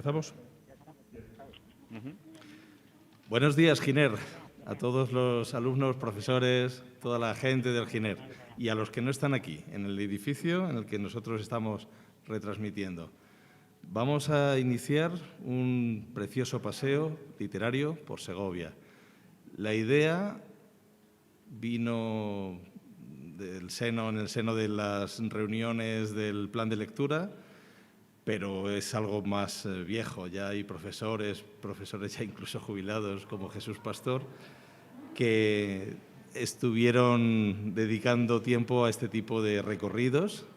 ¿Empezamos? Buenos días, Giner, a todos los alumnos, profesores, toda la gente del Giner y a los que no están aquí, en el edificio en el que nosotros estamos retransmitiendo. Vamos a iniciar un precioso paseo literario por Segovia. La idea vino en el seno de las reuniones del plan de lectura, pero es algo más viejo. Ya hay profesores ya incluso jubilados, como Jesús Pastor, que estuvieron dedicando tiempo a este tipo de recorridos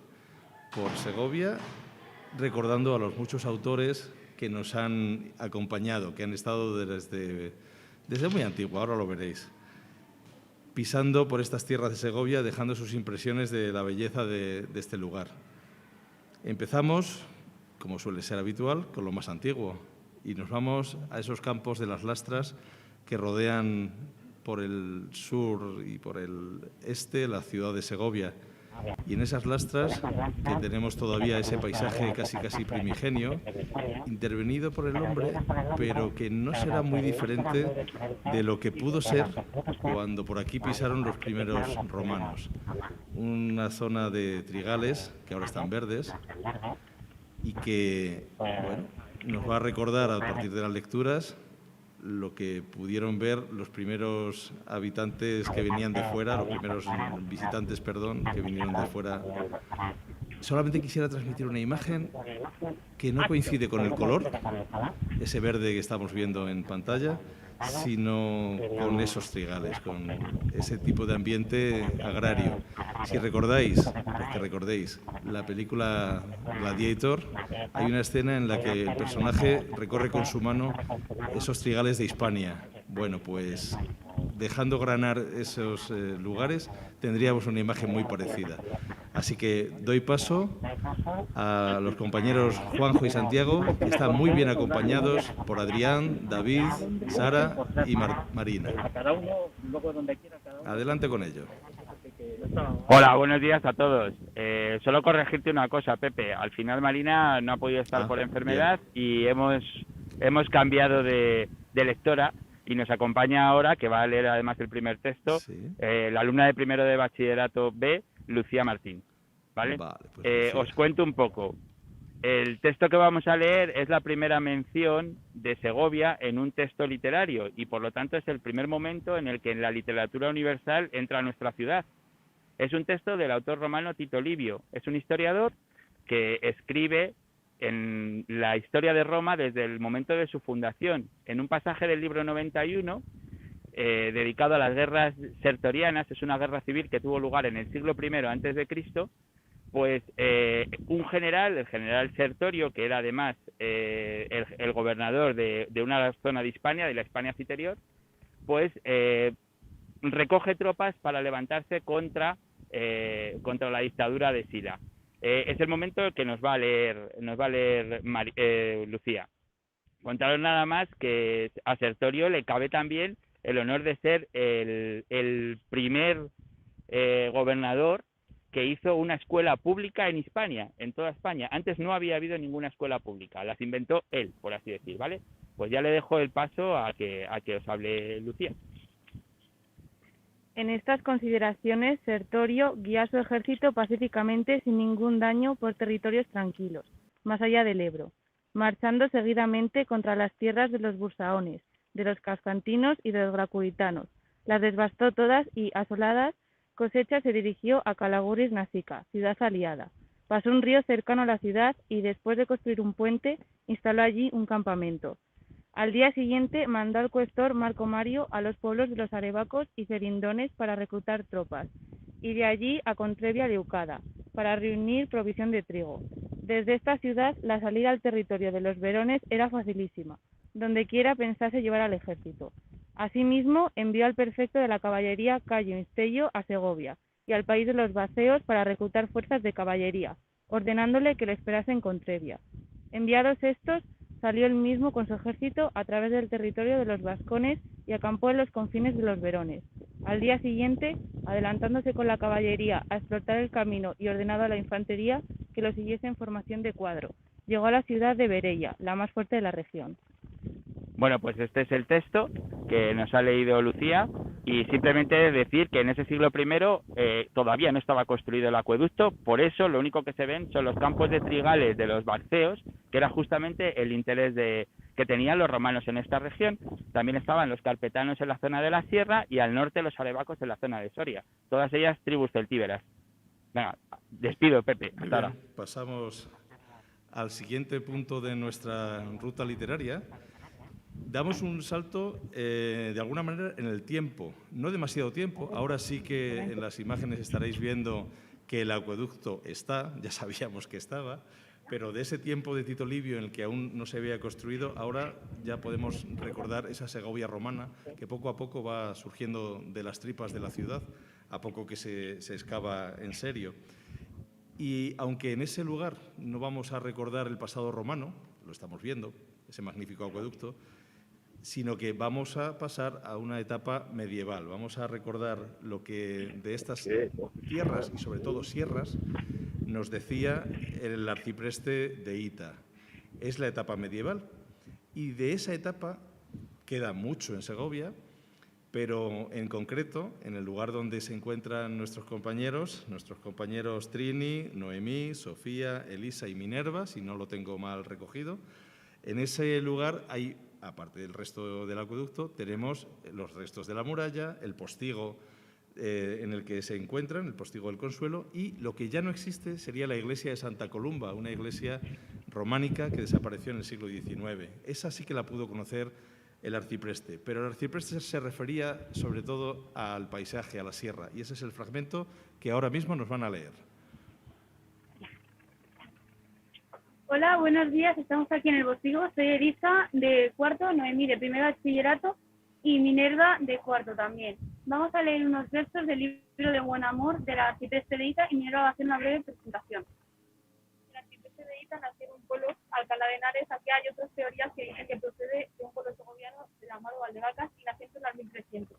por Segovia, recordando a los muchos autores que nos han acompañado, que han estado desde muy antiguo, ahora lo veréis, pisando por estas tierras de Segovia, dejando sus impresiones de la belleza de este lugar. Empezamos, como suele ser habitual, con lo más antiguo y nos vamos a esos campos de las Lastras que rodean por el sur y por el este la ciudad de Segovia. Y en esas Lastras, que tenemos todavía ese paisaje casi primigenio, intervenido por el hombre, pero que no será muy diferente de lo que pudo ser cuando por aquí pisaron los primeros romanos. Una zona de trigales, que ahora están verdes, y que nos va a recordar a partir de las lecturas lo que pudieron ver los primeros habitantes que venían de fuera, los primeros visitantes, que vinieron de fuera. Solamente quisiera transmitir una imagen que no coincide con el color, ese verde que estamos viendo en pantalla, sino con esos trigales, con ese tipo de ambiente agrario. Si recordáis, pues que recordéis, la película Gladiator, hay una escena en la que el personaje recorre con su mano esos trigales de Hispania. Bueno, pues dejando granar esos lugares, tendríamos una imagen muy parecida. Así que doy paso a los compañeros Juanjo y Santiago, que están muy bien acompañados por Adrián, David, Sara y Marina. Adelante con ello. Hola, buenos días a todos. Solo corregirte una cosa, Pepe. Al final Marina no ha podido estar por enfermedad y hemos cambiado de lectora y nos acompaña ahora, que va a leer además el primer texto, la alumna de primero de bachillerato B, Lucía Martín. ¿Vale? Pues os cuento un poco. El texto que vamos a leer es la primera mención de Segovia en un texto literario y por lo tanto es el primer momento en el que en la literatura universal entra a nuestra ciudad. Es un texto del autor romano Tito Livio. Es un historiador que escribe en la historia de Roma desde el momento de su fundación. En un pasaje del libro 91, dedicado a las guerras sertorianas, es una guerra civil que tuvo lugar en el siglo I a.C., pues un general, el general Sertorio, que era además el gobernador de una zona de Hispania, de la Hispania Citerior, pues recoge tropas para levantarse contra la dictadura de Sila. Es el momento que nos va a leer Lucía. Contaros nada más que a Sertorio le cabe también el honor de ser el primer gobernador que hizo una escuela pública en Hispania, en toda España. Antes no había habido ninguna escuela pública, las inventó él, por así decir, ¿vale? Pues ya le dejo el paso a que os hable Lucía. En estas consideraciones, Sertorio guía a su ejército pacíficamente sin ningún daño por territorios tranquilos, más allá del Ebro, marchando seguidamente contra las tierras de los bursaones, de los cascantinos y de los gracuritanos. Las devastó todas y, asoladas, cosecha se dirigió a Calaguris Nasica, ciudad aliada. Pasó un río cercano a la ciudad y, después de construir un puente, instaló allí un campamento. Al día siguiente mandó al cuestor Marco Mario a los pueblos de los arebacos y cerindones para reclutar tropas, y de allí a Contrevia Leucada, para reunir provisión de trigo. Desde esta ciudad la salida al territorio de los verones era facilísima, donde quiera pensase llevar al ejército. Asimismo, envió al prefecto de la caballería Cayo Instello a Segovia y al país de los Baceos para reclutar fuerzas de caballería, ordenándole que le esperase en Contrevia. Enviados estos, salió él mismo con su ejército a través del territorio de los vascones y acampó en los confines de los verones. Al día siguiente, adelantándose con la caballería a explotar el camino y ordenado a la infantería que lo siguiese en formación de cuadro, llegó a la ciudad de Bereia, la más fuerte de la región. Bueno, pues este es el texto que nos ha leído Lucía y simplemente decir que en ese siglo I todavía no estaba construido el acueducto, por eso lo único que se ven son los campos de trigales de los barceos, que era justamente el interés que tenían los romanos en esta región. También estaban los carpetanos en la zona de la sierra y al norte los arebacos en la zona de Soria, todas ellas tribus celtíberas. Venga, despido, Pepe. Hasta ahora. Pasamos al siguiente punto de nuestra ruta literaria. Damos un salto, de alguna manera, en el tiempo. No demasiado tiempo. Ahora sí que en las imágenes estaréis viendo que el acueducto está, ya sabíamos que estaba, pero de ese tiempo de Tito Livio en el que aún no se había construido, ahora ya podemos recordar esa Segovia romana que poco a poco va surgiendo de las tripas de la ciudad, a poco que se excava en serio. Y aunque en ese lugar no vamos a recordar el pasado romano, lo estamos viendo, ese magnífico acueducto, sino que vamos a pasar a una etapa medieval. Vamos a recordar lo que de estas tierras, y sobre todo sierras, nos decía el arcipreste de Hita. Es la etapa medieval y de esa etapa queda mucho en Segovia, pero en concreto, en el lugar donde se encuentran nuestros compañeros Trini, Noemí, Sofía, Elisa y Minerva, si no lo tengo mal recogido, en ese lugar hay, aparte del resto del acueducto, tenemos los restos de la muralla, el postigo en el que se encuentran, el postigo del Consuelo, y lo que ya no existe sería la iglesia de Santa Columba, una iglesia románica que desapareció en el siglo XIX. Esa sí que la pudo conocer el arcipreste, pero el arcipreste se refería sobre todo al paisaje, a la sierra, y ese es el fragmento que ahora mismo nos van a leer. Hola, buenos días. Estamos aquí en el Postigo. Soy Elisa, de cuarto, Noemí, de primer bachillerato, y Minerva, de cuarto también. Vamos a leer unos versos del libro de Buen Amor de la arcipreste de Hita y Minerva va a hacer una breve presentación. El arcipreste de Hita nació en un pueblo, Alcalá de Henares. Aquí hay otras teorías que dicen que procede de un pueblo segoviano llamado Valdevacas y nació en los 1300.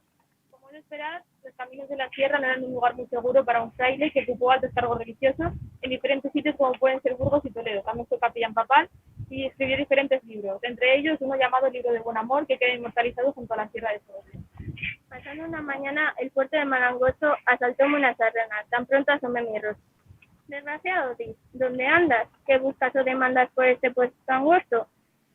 Como es esperar, los caminos de la sierra no eran un lugar muy seguro para un fraile que ocupó altos cargos religiosos en diferentes sitios como pueden ser Burgos y Toledo. También fue capellán papal y escribió diferentes libros, entre ellos uno llamado Libro de Buen Amor, que queda inmortalizado junto a la sierra de Segovia. Pasando una mañana, el fuerte de Malangoso asaltóme una sarrana, tan pronto asomé mi rostro. Desgraciado, ¿dónde andas? ¿Qué buscas o demandas por este puesto angosto?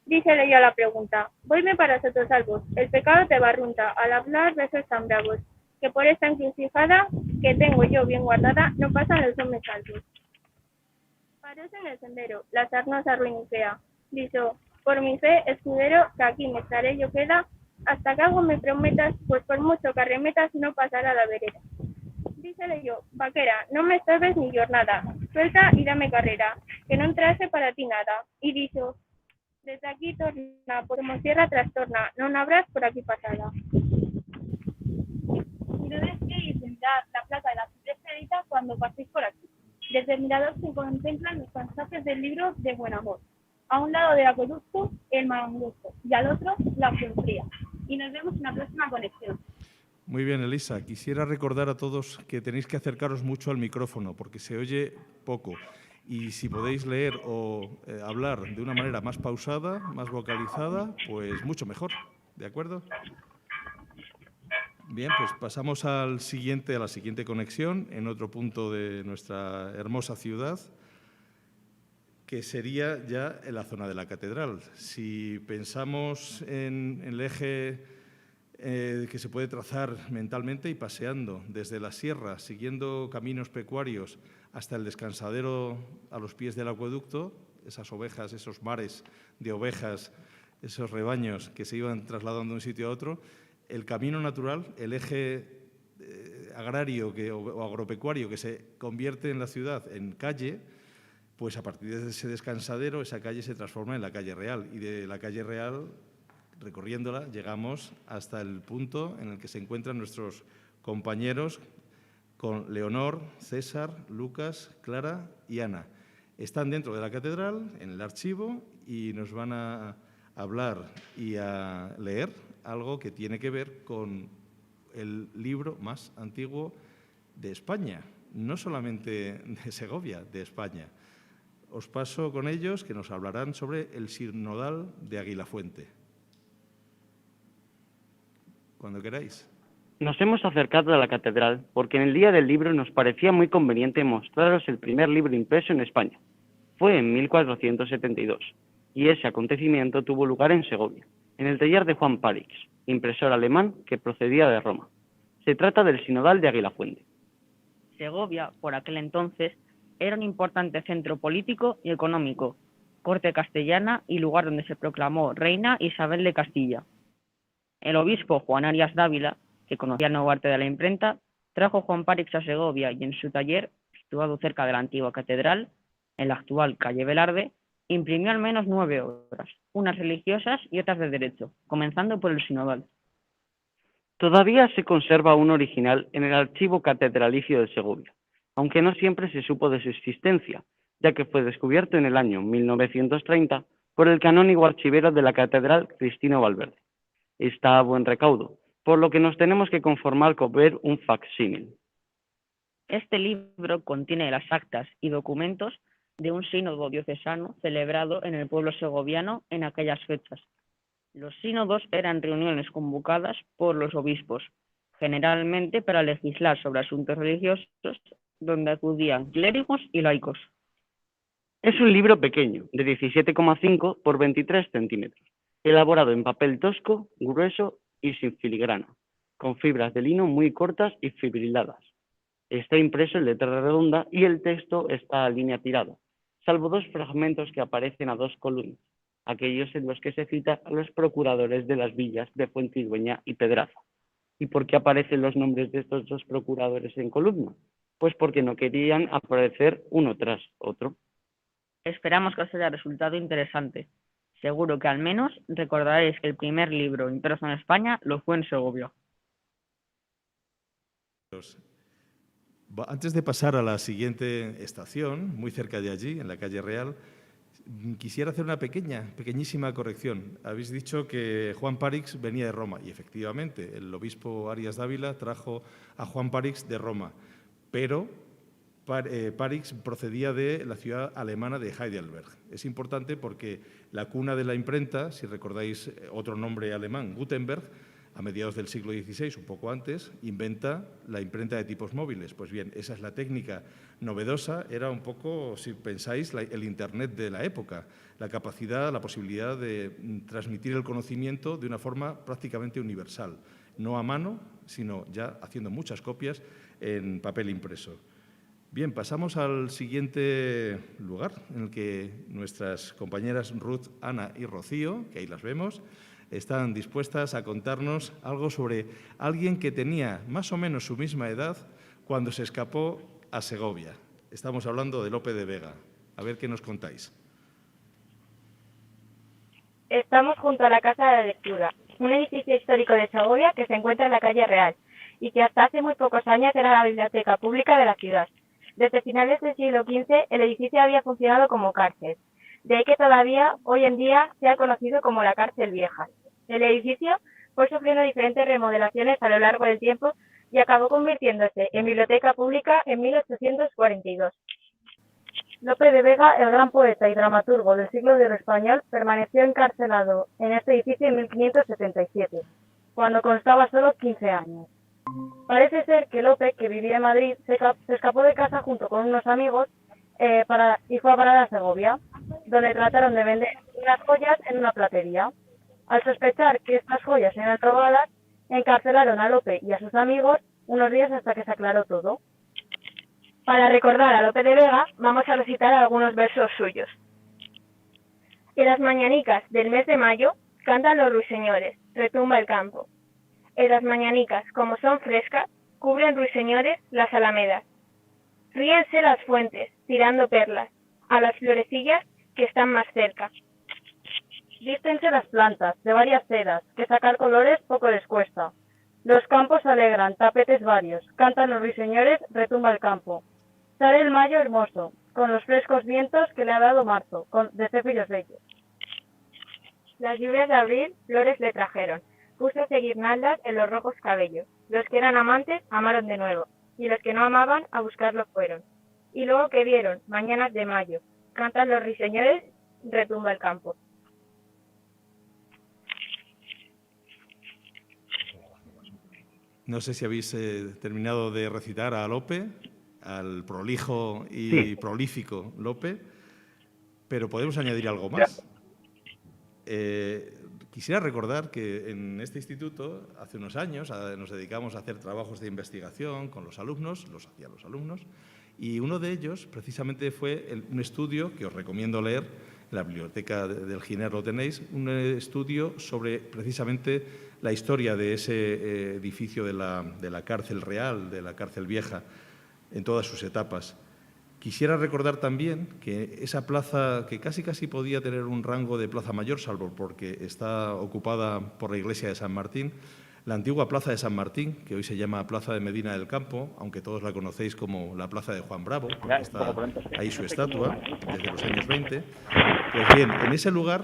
Dícele yo a la pregunta. Voyme para Sotosalvos. El pecado te barrunta al hablar besos tan bravos, que por esta encrucijada que tengo yo bien guardada, no pasan los hombres salvos. Paróse en el sendero, la sarnosa ruinicea. Dijo, por mi fe, escudero, que aquí me estaré yo queda, hasta que algo me prometas, pues por mucho que arremetas, no pasará la vereda. Dícele yo, vaquera, no me estorbes ni jornada, suelta y dame carrera, que no entrase para ti nada. Y dijo, desde aquí torna, por como sierra trastorna, no habrás por aquí pasada. Mirad y sentar la placa de la arcipreste de Hita cuando paséis por aquí. Desde el mirador se contemplan los pasajes del libro de Buen Amor. A un lado del acueducto, el Malangoso, y al otro, la Fría. Y nos vemos en la próxima conexión. Muy bien, Elisa. Quisiera recordar a todos que tenéis que acercaros mucho al micrófono porque se oye poco. Y si podéis leer o hablar de una manera más pausada, más vocalizada, pues mucho mejor. ¿De acuerdo? Bien, pues pasamos a la siguiente conexión en otro punto de nuestra hermosa ciudad, que sería ya en la zona de la catedral. Si pensamos en el eje que se puede trazar mentalmente y paseando desde la sierra, siguiendo caminos pecuarios hasta el descansadero a los pies del acueducto, esas ovejas, esos mares de ovejas, esos rebaños que se iban trasladando de un sitio a otro, el camino natural, el eje agrario o agropecuario que se convierte en la ciudad en calle, pues a partir de ese descansadero, esa calle se transforma en la calle real y de la calle real, recorriéndola, llegamos hasta el punto en el que se encuentran nuestros compañeros con Leonor, César, Lucas, Clara y Ana. Están dentro de la catedral, en el archivo, y nos van a hablar y a leer algo que tiene que ver con el libro más antiguo de España, no solamente de Segovia, de España. os paso con ellos, que nos hablarán sobre el sinodal de Aguilafuente. Cuando queráis. Nos hemos acercado a la catedral porque en el Día del Libro nos parecía muy conveniente mostraros el primer libro impreso en España. Fue en 1472 y ese acontecimiento tuvo lugar en Segovia, en el taller de Juan Parix, impresor alemán que procedía de Roma. Se trata del sinodal de Aguilafuente. Segovia, por aquel entonces, era un importante centro político y económico, corte castellana y lugar donde se proclamó reina Isabel de Castilla. El obispo Juan Arias Dávila, que conocía el nuevo arte de la imprenta, trajo a Juan Parix a Segovia y en su taller, situado cerca de la antigua catedral, en la actual calle Velarde, imprimió al menos 9 obras, unas religiosas y otras de derecho, comenzando por el sinodal. Todavía se conserva un original en el archivo catedralicio de Segovia, aunque no siempre se supo de su existencia, ya que fue descubierto en el año 1930 por el canónigo archivero de la catedral Cristino Valverde. Está a buen recaudo, por lo que nos tenemos que conformar con ver un facsímil. Este libro contiene las actas y documentos de un sínodo diocesano celebrado en el pueblo segoviano en aquellas fechas. Los sínodos eran reuniones convocadas por los obispos, generalmente para legislar sobre asuntos religiosos, donde acudían clérigos y laicos. Es un libro pequeño, de 17,5 por 23 centímetros, elaborado en papel tosco, grueso y sin filigrana, con fibras de lino muy cortas y fibriladas. Está impreso en letra redonda y el texto está a línea tirada, salvo 2 fragmentos que aparecen a 2 columnas, aquellos en los que se cita a los procuradores de las villas de Fuentidueña y Pedraza. ¿Y por qué aparecen los nombres de estos 2 procuradores en columna? Pues porque no querían aparecer uno tras otro. Esperamos que os haya resultado interesante. Seguro que al menos recordaréis que el primer libro impreso en España lo fue en Segovia. Antes de pasar a la siguiente estación, muy cerca de allí, en la calle Real, quisiera hacer una pequeñísima corrección. Habéis dicho que Juan Parix venía de Roma y efectivamente el obispo Arias Dávila trajo a Juan Parix de Roma, pero Parix procedía de la ciudad alemana de Heidelberg. Es importante porque la cuna de la imprenta, si recordáis otro nombre alemán, Gutenberg, a mediados del siglo XVI, un poco antes, inventa la imprenta de tipos móviles. Pues bien, esa es la técnica novedosa, era un poco, si pensáis, el Internet de la época, la capacidad, la posibilidad de transmitir el conocimiento de una forma prácticamente universal, no a mano, sino ya haciendo muchas copias en papel impreso. Bien, pasamos al siguiente lugar en el que nuestras compañeras Ruth, Ana y Rocío, que ahí las vemos, están dispuestas a contarnos algo sobre alguien que tenía más o menos su misma edad cuando se escapó a Segovia. Estamos hablando de Lope de Vega. A ver qué nos contáis. Estamos junto a la Casa de la Lectura, un edificio histórico de Segovia que se encuentra en la calle Real y que hasta hace muy pocos años era la biblioteca pública de la ciudad. Desde finales del siglo XV el edificio había funcionado como cárcel, de ahí que todavía hoy en día sea conocido como la Cárcel Vieja. El edificio fue sufriendo diferentes remodelaciones a lo largo del tiempo y acabó convirtiéndose en biblioteca pública en 1842. Lope de Vega, el gran poeta y dramaturgo del siglo de oro español, permaneció encarcelado en este edificio en 1577, cuando constaba solo 15 años. Parece ser que Lope, que vivía en Madrid, se escapó de casa junto con unos amigos y fue a parar a Segovia, donde trataron de vender unas joyas en una platería. Al sospechar que estas joyas eran robadas, encarcelaron a Lope y a sus amigos unos días hasta que se aclaró todo. Para recordar a Lope de Vega, vamos a recitar algunos versos suyos. En las mañanicas del mes de mayo cantan los ruiseñores, retumba el campo. En las mañanicas, como son frescas, cubren ruiseñores las alamedas. Ríense las fuentes, tirando perlas, a las florecillas que están más cerca. Vístense las plantas, de varias sedas, que sacar colores poco les cuesta. Los campos alegran, tapetes varios, cantan los ruiseñores, retumba el campo. Sale el mayo hermoso, con los frescos vientos que le ha dado marzo, de céfiros bellos. Las lluvias de abril flores le trajeron, púsose guirnaldas en los rojos cabellos. Los que eran amantes amaron de nuevo, y los que no amaban a buscarlo fueron. Y luego que vieron, mañanas de mayo, Cantan los ruiseñores, retumba el campo. No sé si habéis terminado de recitar a Lope, al prolijo y Sí. prolífico Lope, pero podemos añadir algo más. Quisiera recordar que en este instituto, hace unos años, nos dedicamos a hacer trabajos de investigación con los alumnos, los hacían los alumnos, y uno de ellos precisamente fue un estudio que os recomiendo leer, en la biblioteca del Giner lo tenéis, un estudio sobre precisamente la historia de ese edificio de la cárcel real, de la cárcel vieja, en todas sus etapas. Quisiera recordar también que esa plaza, que casi podía tener un rango de plaza mayor, salvo porque está ocupada por la iglesia de San Martín, la antigua plaza de San Martín, que hoy se llama Plaza de Medina del Campo, aunque todos la conocéis como la plaza de Juan Bravo, porque está ahí su estatua desde los años 20. Pues bien, en ese lugar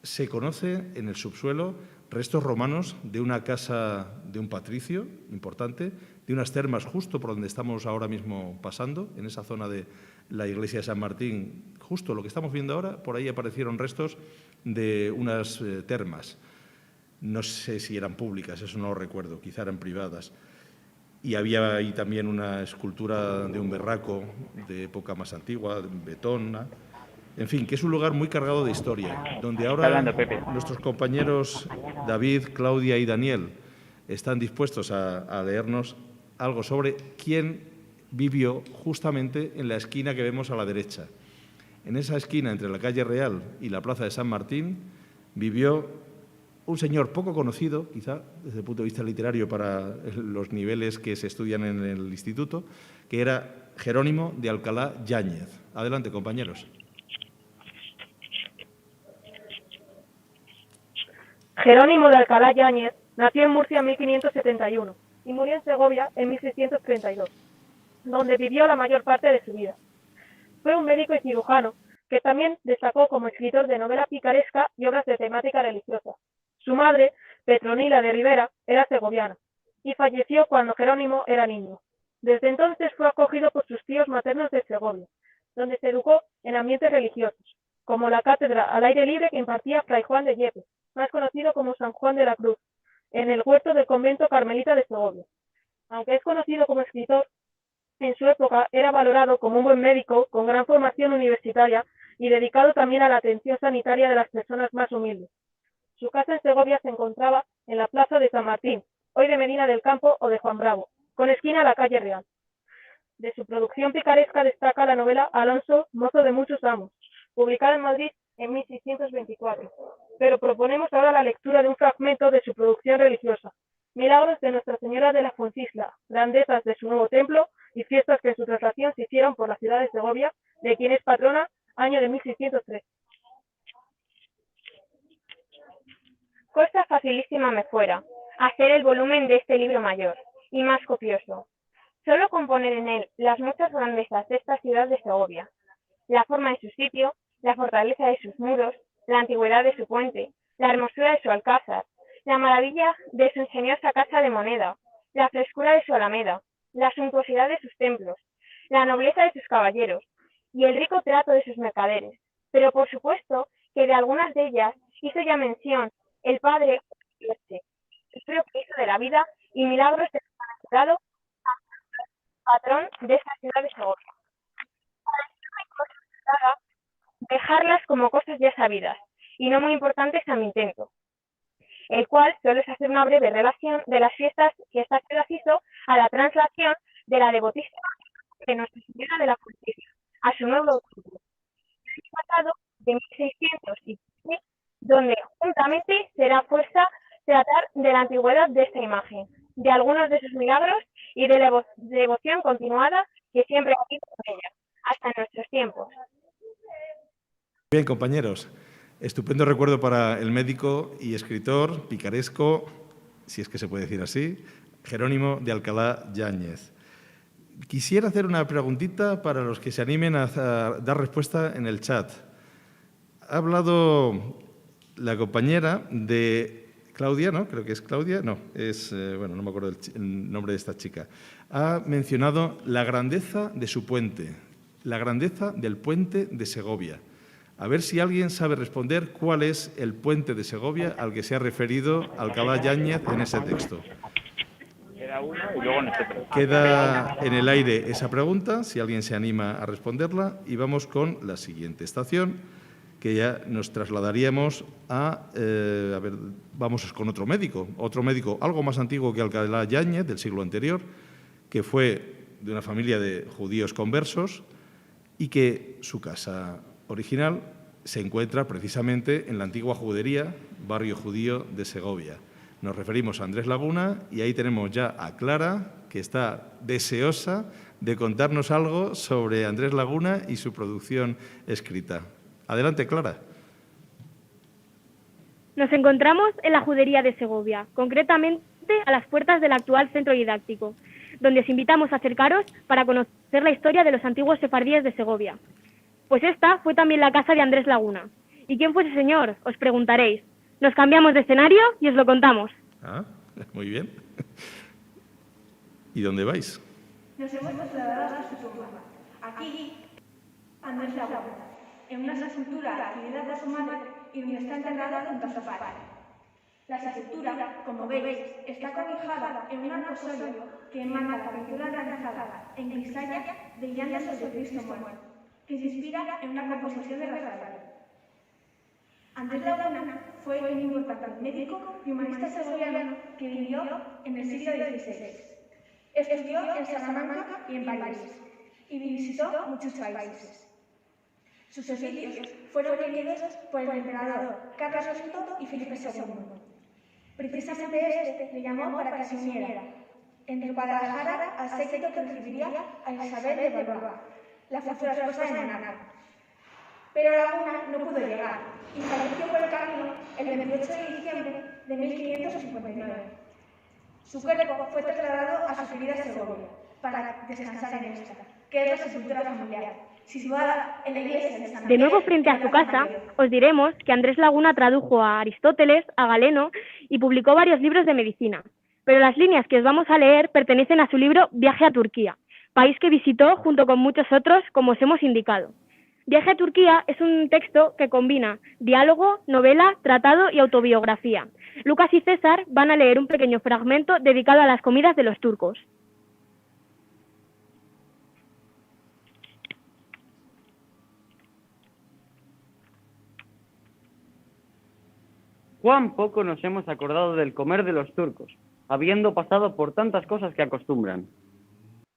se conoce en el subsuelo restos romanos de una casa de un patricio importante, de unas termas justo por donde estamos ahora mismo pasando, en esa zona de la iglesia de San Martín, justo lo que estamos viendo ahora, por ahí aparecieron restos de unas termas. No sé si eran públicas, eso no lo recuerdo, quizá eran privadas. Y había ahí también una escultura de un berraco de época más antigua, de betón. En fin, que es un lugar muy cargado de historia, donde ahora nuestros compañeros David, Claudia y Daniel están dispuestos a leernos algo sobre quién vivió justamente en la esquina que vemos a la derecha. En esa esquina, entre la calle Real y la plaza de San Martín, vivió un señor poco conocido, quizá desde el punto de vista literario para los niveles que se estudian en el instituto, que era Jerónimo de Alcalá Yáñez. Adelante, compañeros. Jerónimo de Alcalá Yáñez nació en Murcia en 1571 y murió en Segovia en 1632, donde vivió la mayor parte de su vida. Fue un médico y cirujano que también destacó como escritor de novela picaresca y obras de temática religiosa. Su madre, Petronila de Rivera, era segoviana y falleció cuando Jerónimo era niño. Desde entonces fue acogido por sus tíos maternos de Segovia, donde se educó en ambientes religiosos, como la cátedra al aire libre que impartía Fray Juan de Yepes, más conocido como San Juan de la Cruz, en el huerto del convento carmelita de Segovia. Aunque es conocido como escritor, en su época era valorado como un buen médico con gran formación universitaria y dedicado también a la atención sanitaria de las personas más humildes. Su casa en Segovia se encontraba en la plaza de San Martín, hoy de Medina del Campo o de Juan Bravo, con esquina a la calle Real. De su producción picaresca destaca la novela Alonso, mozo de muchos amos, publicada en Madrid en 1624. Pero proponemos ahora la lectura de un fragmento de su producción religiosa, Milagros de Nuestra Señora de la Fuencisla, grandezas de su nuevo templo y fiestas que en su traslación se hicieron por la ciudad de Segovia, de quien es patrona, año de 1603. Cosa facilísima me fuera hacer el volumen de este libro mayor, y más copioso. Solo componer en él las muchas grandezas de esta ciudad de Segovia, la forma de su sitio, la fortaleza de sus muros, la antigüedad de su puente, la hermosura de su alcázar, la maravilla de su ingeniosa casa de moneda, la frescura de su alameda, la suntuosidad de sus templos, la nobleza de sus caballeros y el rico trato de sus mercaderes. Pero por supuesto que de algunas de ellas hizo ya mención el padre el que hizo de la vida y milagros de su enamorado patrón de esta ciudad de Segovia. Para dejarlas como cosas ya sabidas y no muy importantes a mi intento, el cual solo es hacer una breve relación de las fiestas que esta ciudad hizo a la translación de la devotísima de Nuestra Señora de la Justicia a su nuevo templo, pasado de 1615, donde juntamente será fuerza tratar de la antigüedad de esta imagen, de algunos de sus milagros y de la devoción continuada que siempre ha habido con ella, hasta nuestros tiempos. Bien, compañeros, estupendo recuerdo para el médico y escritor picaresco, si es que se puede decir así, Jerónimo de Alcalá Yáñez. Quisiera hacer una preguntita para los que se animen a dar respuesta en el chat. Ha hablado la compañera de Claudia, ¿no? Creo que es Claudia, no, es, bueno, no me acuerdo el nombre de esta chica. Ha mencionado la grandeza de su puente. la grandeza del puente de Segovia. A ver si alguien sabe responder cuál es el puente de Segovia al que se ha referido Alcalá Yáñez en ese texto. Queda uno y luego nosotros. Queda en el aire esa pregunta, si alguien se anima a responderla, y vamos con la siguiente estación, que ya nos trasladaríamos a ver, vamos con otro médico algo más antiguo que Alcalá Yáñez, del siglo anterior, que fue de una familia de judíos conversos y que su casa original se encuentra precisamente en la antigua judería, barrio judío de Segovia. Nos referimos a Andrés Laguna y ahí tenemos ya a Clara, que está deseosa de contarnos algo sobre Andrés Laguna y su producción escrita. Adelante, Clara. Nos encontramos en la judería de Segovia, concretamente a las puertas del actual centro didáctico, donde os invitamos a acercaros para conocer la historia de los antiguos sefardíes de Segovia. Pues esta fue también la casa de Andrés Laguna. ¿Y quién fue ese señor? Os preguntaréis. Nos cambiamos de escenario y os lo contamos. Ah, muy bien. ¿Y dónde vais? Nos hemos trasladado a su tumba. Aquí, Andrés Laguna, en una sepultura que hereda de su madre y donde está enterrada junto a su padre. La sepultura, como veis, está cobijada en un arcosolio que emana la pintura realizada en crisalla de llantas de Cristo muerto, que se inspira en una composición de Rafael. Andrés Laguna fue un importante médico y humanista segoviano que vivió en el siglo XVI. Estudió en Salamanca y en París y visitó muchos países. Sus oficios fueron leídos por el emperador Carlos V y Felipe II. Precisamente este le llamó para que se uniera entre Guadalajara al séquito que recibiría a Isabel de Valois, la futura esposa de Monaco. Pero Laguna no pudo llegar y falleció por el camino el 28 de diciembre de 1559. Su cuerpo fue trasladado a su querida Segovia para descansar en esta, que es la sepultura familiar, situada en la iglesia de San De nuevo frente a su casa, os diremos que Andrés Laguna tradujo a Aristóteles, a Galeno y publicó varios libros de medicina. Pero las líneas que os vamos a leer pertenecen a su libro Viaje a Turquía, país que visitó junto con muchos otros, como os hemos indicado. Viaje a Turquía es un texto que combina diálogo, novela, tratado y autobiografía. Lucas y César van a leer un pequeño fragmento dedicado a las comidas de los turcos. Cuán poco nos hemos acordado del comer de los turcos, habiendo pasado por tantas cosas que acostumbran.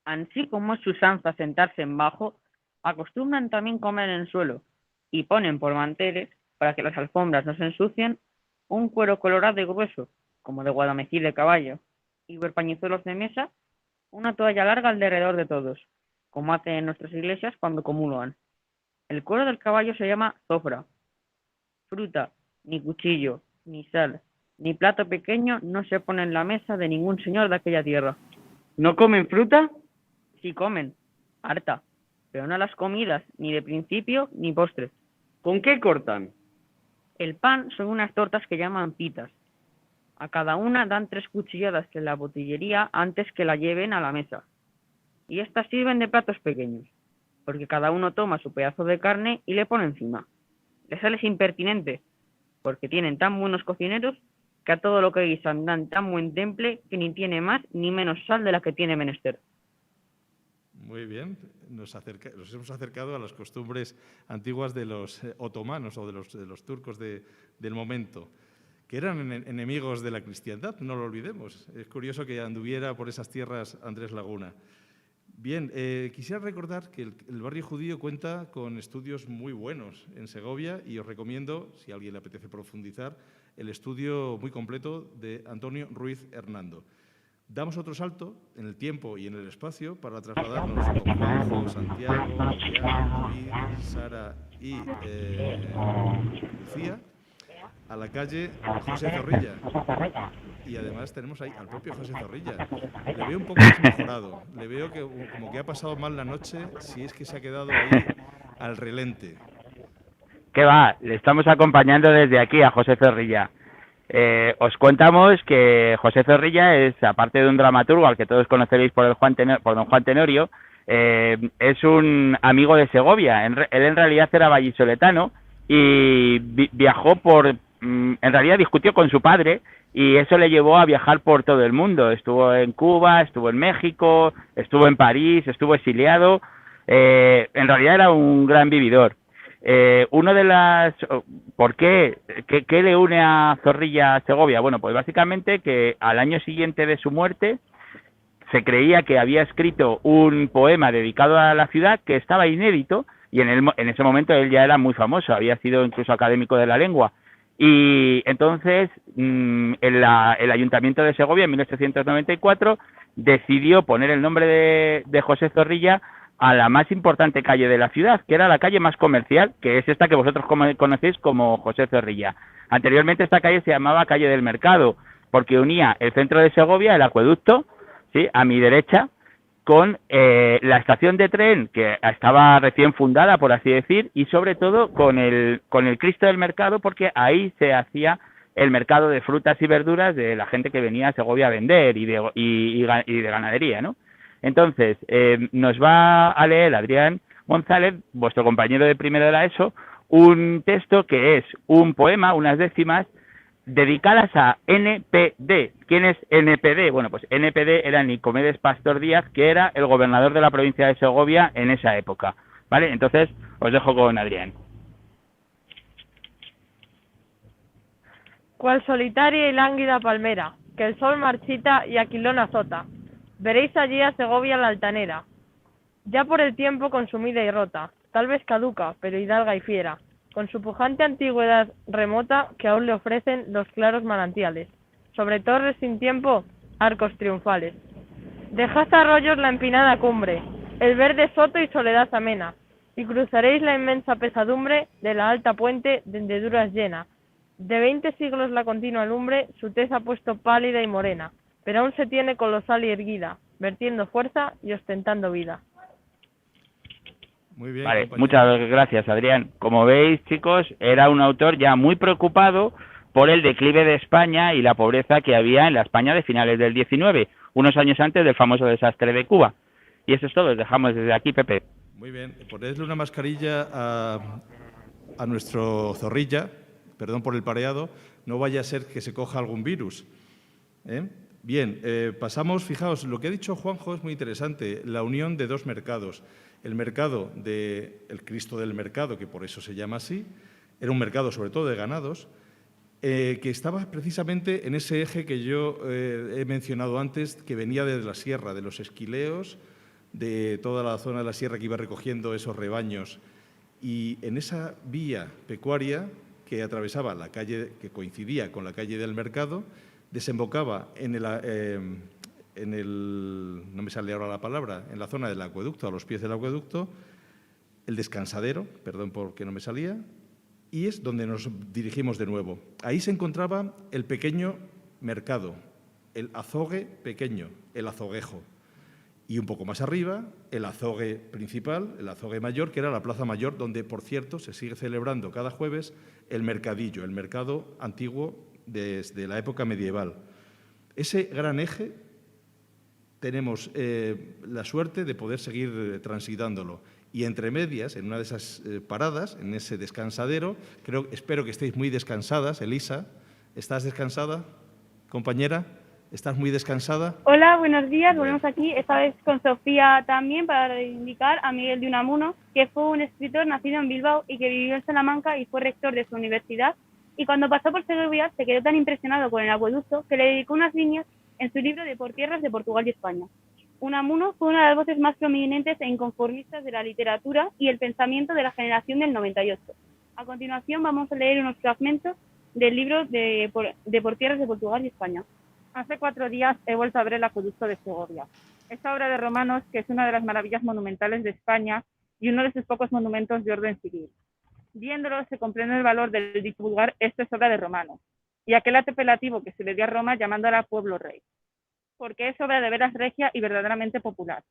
Así como es su usanza sentarse en bajo, acostumbran también comer en suelo, y ponen por manteles, para que las alfombras no se ensucien, un cuero colorado y grueso, como de guadamecí de caballo, y por pañizuelos de mesa, una toalla larga alrededor de todos, como hacen en nuestras iglesias cuando comulgan. El cuero del caballo se llama zofra. Fruta, ni cuchillo, ni sal, ni plato pequeño no se pone en la mesa de ningún señor de aquella tierra. ¿No comen fruta? Sí comen, harta, pero no las comidas, ni de principio ni postres. ¿Con qué cortan? El pan son unas tortas que llaman pitas. A cada una dan 3 cuchilladas en la botillería antes que la lleven a la mesa. Y estas sirven de platos pequeños, porque cada uno toma su pedazo de carne y le pone encima. Les sale impertinente, porque tienen tan buenos cocineros que a todo lo que guisan dan tan buen temple que ni tiene más ni menos sal de la que tiene menester. Muy bien, nos hemos acercado a las costumbres antiguas de los otomanos o de los turcos del momento, que eran enemigos de la cristiandad, no lo olvidemos. Es curioso que anduviera por esas tierras Andrés Laguna. Bien, quisiera recordar que el barrio judío cuenta con estudios muy buenos en Segovia y os recomiendo, si a alguien le apetece profundizar, el estudio muy completo de Antonio Ruiz Hernando. Damos otro salto en el tiempo y en el espacio para trasladarnos con Juanjo, Santiago, David, Sara y Lucía a la calle José Zorrilla. Y además tenemos ahí al propio José Zorrilla. Le veo un poco desmejorado, le veo que como que ha pasado mal la noche, si es que se ha quedado ahí al relente. ¿Qué va? Le estamos acompañando desde aquí a José Zorrilla. Os contamos que José Zorrilla es, aparte de un dramaturgo al que todos conoceréis por don Juan Tenorio, es un amigo de Segovia. Él en realidad era vallisoletano y viajó en realidad discutió con su padre y eso le llevó a viajar por todo el mundo. Estuvo en Cuba, estuvo en México, estuvo en París, estuvo exiliado. En realidad era un gran vividor. ¿Por qué? ¿Qué le une a Zorrilla a Segovia? Bueno, pues básicamente que al año siguiente de su muerte se creía que había escrito un poema dedicado a la ciudad que estaba inédito y en ese momento él ya era muy famoso, había sido incluso académico de la lengua. Y entonces el Ayuntamiento de Segovia en 1894 decidió poner el nombre de José Zorrilla a la más importante calle de la ciudad, que era la calle más comercial, que es esta que vosotros conocéis como José Zorrilla. Anteriormente esta calle se llamaba Calle del Mercado, porque unía el centro de Segovia, el acueducto, ¿sí?, a mi derecha, con la estación de tren, que estaba recién fundada, por así decir, y sobre todo con el Cristo del Mercado, porque ahí se hacía el mercado de frutas y verduras de la gente que venía a Segovia a vender y de ganadería, ¿no? Entonces, nos va a leer Adrián González, vuestro compañero de primero de la ESO, un texto que es un poema, unas décimas, dedicadas a NPD. ¿Quién es NPD? Bueno, pues NPD era Nicomedes Pastor Díaz, que era el gobernador de la provincia de Segovia en esa época, ¿vale? Entonces, os dejo con Adrián. Cual solitaria y lánguida palmera, que el sol marchita y aquilón azota, veréis allí a Segovia la altanera, ya por el tiempo consumida y rota, tal vez caduca, pero hidalga y fiera, con su pujante antigüedad remota que aún le ofrecen los claros manantiales, sobre torres sin tiempo, arcos triunfales. Dejad arroyos la empinada cumbre, el verde soto y soledad amena, y cruzaréis la inmensa pesadumbre de la alta puente de hendeduras llena. De 20 siglos la continua lumbre, su tez ha puesto pálida y morena, pero aún se tiene colosal y erguida, vertiendo fuerza y ostentando vida. Muy bien, vale, compañero. muchas gracias, Adrián. Como veis, chicos, era un autor ya muy preocupado por el declive de España y la pobreza que había en la España de finales del 19, unos años antes del famoso desastre de Cuba. Y eso es todo, os dejamos desde aquí, Pepe. Muy bien, ponedle una mascarilla a nuestro Zorrilla, perdón por el pareado, no vaya a ser que se coja algún virus. Bien, pasamos, fijaos, lo que ha dicho Juanjo es muy interesante, la unión de dos mercados. El mercado del Cristo del Mercado, que por eso se llama así, era un mercado sobre todo de ganados, que estaba precisamente en ese eje que yo he mencionado antes, que venía desde la sierra, de los Esquileos, de toda la zona de la sierra que iba recogiendo esos rebaños. Y en esa vía pecuaria que atravesaba la calle, que coincidía con la calle del Mercado, desembocaba en no me sale ahora la palabra, en la zona del acueducto, a los pies del acueducto, el descansadero, perdón porque no me salía, y es donde nos dirigimos de nuevo. Ahí se encontraba el pequeño mercado, el azogue pequeño, el azoguejo. Y un poco más arriba, el azogue principal, el azogue mayor, que era la Plaza Mayor, donde, por cierto, se sigue celebrando cada jueves el mercadillo, el mercado antiguo desde la época medieval. Ese gran eje tenemos la suerte de poder seguir transitándolo. Y entre medias, en una de esas paradas, en ese descansadero, espero que estéis muy descansadas. Elisa, ¿estás descansada, compañera? ¿Estás muy descansada? Hola, buenos días. Volvemos aquí, esta vez con Sofía también, para reivindicar a Miguel de Unamuno, que fue un escritor nacido en Bilbao y que vivió en Salamanca y fue rector de su universidad. Y cuando pasó por Segovia se quedó tan impresionado con el acueducto que le dedicó unas líneas en su libro de Por tierras de Portugal y España. Unamuno fue una de las voces más prominentes e inconformistas de la literatura y el pensamiento de la generación del 98. A continuación vamos a leer unos fragmentos del libro de Por tierras de Portugal y España. Hace 4 días he vuelto a ver el acueducto de Segovia. Esta obra de Romanos, que es una de las maravillas monumentales de España y uno de sus pocos monumentos de orden civil. Viéndolo se comprende el valor del dicho lugar, esta es obra de Romanos, y aquel apelativo que se le dio a Roma llamándola pueblo rey, porque es obra de veras regia y verdaderamente popular.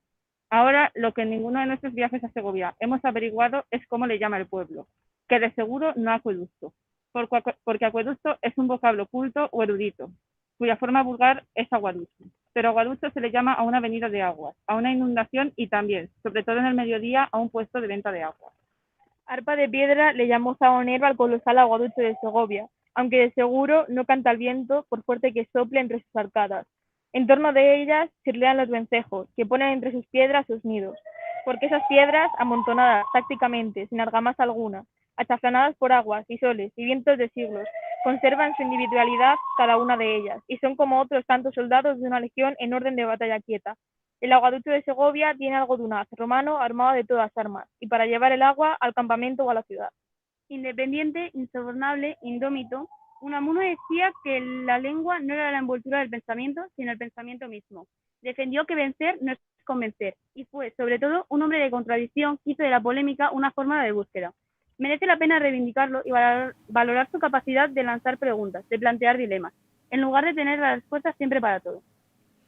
Ahora, lo que en ninguno de nuestros viajes a Segovia hemos averiguado es cómo le llama el pueblo, que de seguro no acueducto, porque acueducto es un vocablo culto o erudito, cuya forma vulgar es aguaducto. pero aguaducho se le llama a una avenida de aguas, a una inundación y también, sobre todo en el mediodía, a un puesto de venta de agua. Arpa de piedra le llamó Saonero al colosal aguaducho de Segovia, aunque de seguro no canta el viento por fuerte que sople entre sus arcadas. En torno de ellas chirlean los vencejos, que ponen entre sus piedras sus nidos, porque esas piedras, amontonadas tácticamente, sin argamasa alguna, achaflanadas por aguas y soles y vientos de siglos, conservan su individualidad cada una de ellas, y son como otros tantos soldados de una legión en orden de batalla quieta. El aguaducho de Segovia tiene algo de un haz romano armado de todas armas, y para llevar el agua al campamento o a la ciudad. Independiente, insobornable, indómito, Unamuno decía que la lengua no era la envoltura del pensamiento, sino el pensamiento mismo. Defendió que vencer no es convencer, y fue, sobre todo, un hombre de contradicción que hizo de la polémica una forma de búsqueda. Merece la pena reivindicarlo y valorar su capacidad de lanzar preguntas, de plantear dilemas, en lugar de tener las respuestas siempre para todo.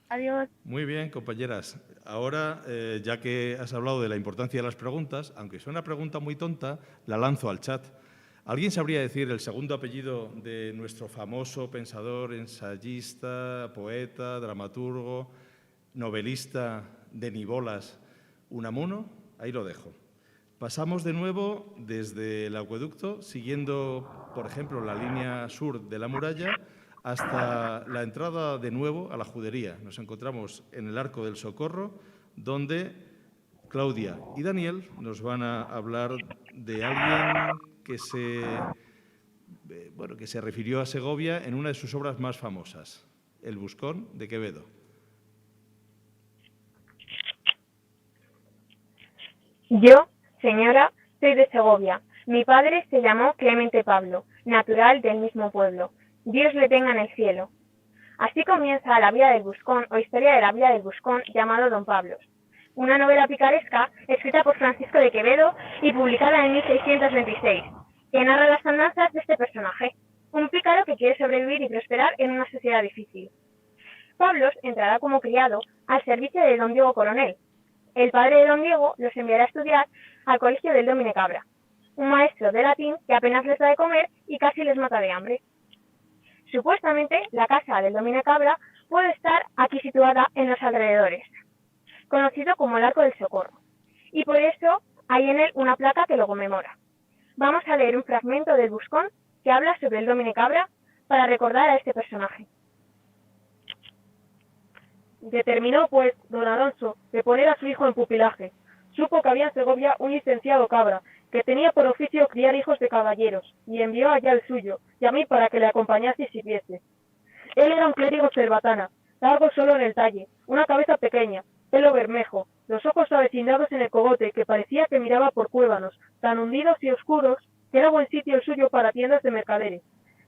Adiós. Muy bien, compañeras. Ahora, ya que has hablado de la importancia de las preguntas, aunque sea una pregunta muy tonta, la lanzo al chat. ¿Alguien sabría decir el segundo apellido de nuestro famoso pensador, ensayista, poeta, dramaturgo, novelista de Nibolas, Unamuno? Ahí lo dejo. Pasamos de nuevo desde el acueducto, siguiendo, por ejemplo, la línea sur de la muralla, hasta la entrada de nuevo a la judería. Nos encontramos en el Arco del Socorro, donde Claudia y Daniel nos van a hablar de alguien que se refirió a Segovia en una de sus obras más famosas, El Buscón de Quevedo. Yo, señora, soy de Segovia. Mi padre se llamó Clemente Pablo, natural del mismo pueblo. Dios le tenga en el cielo. Así comienza la vida del Buscón, o historia de la vida del Buscón, llamado Don Pablos. Una novela picaresca escrita por Francisco de Quevedo y publicada en 1626, que narra las andanzas de este personaje, un pícaro que quiere sobrevivir y prosperar en una sociedad difícil. Pablos entrará como criado al servicio de don Diego Coronel. El padre de don Diego los enviará a estudiar al colegio del Domine Cabra, un maestro de latín que apenas les da de comer y casi les mata de hambre. Supuestamente, la casa del Domine Cabra puede estar aquí situada en los alrededores, conocido como el Arco del Socorro, y por eso hay en él una placa que lo conmemora. Vamos a leer un fragmento del Buscón que habla sobre el Domine Cabra para recordar a este personaje. Determinó, pues, don Alonso de poner a su hijo en pupilaje. Supo que había en Segovia un licenciado Cabra, que tenía por oficio criar hijos de caballeros, y envió allá el suyo, y a mí para que le acompañase y sirviese. Él era un clérigo cerbatana, largo solo en el talle, una cabeza pequeña, pelo bermejo, los ojos avecindados en el cogote, que parecía que miraba por cuévanos, tan hundidos y oscuros, que era buen sitio el suyo para tiendas de mercaderes.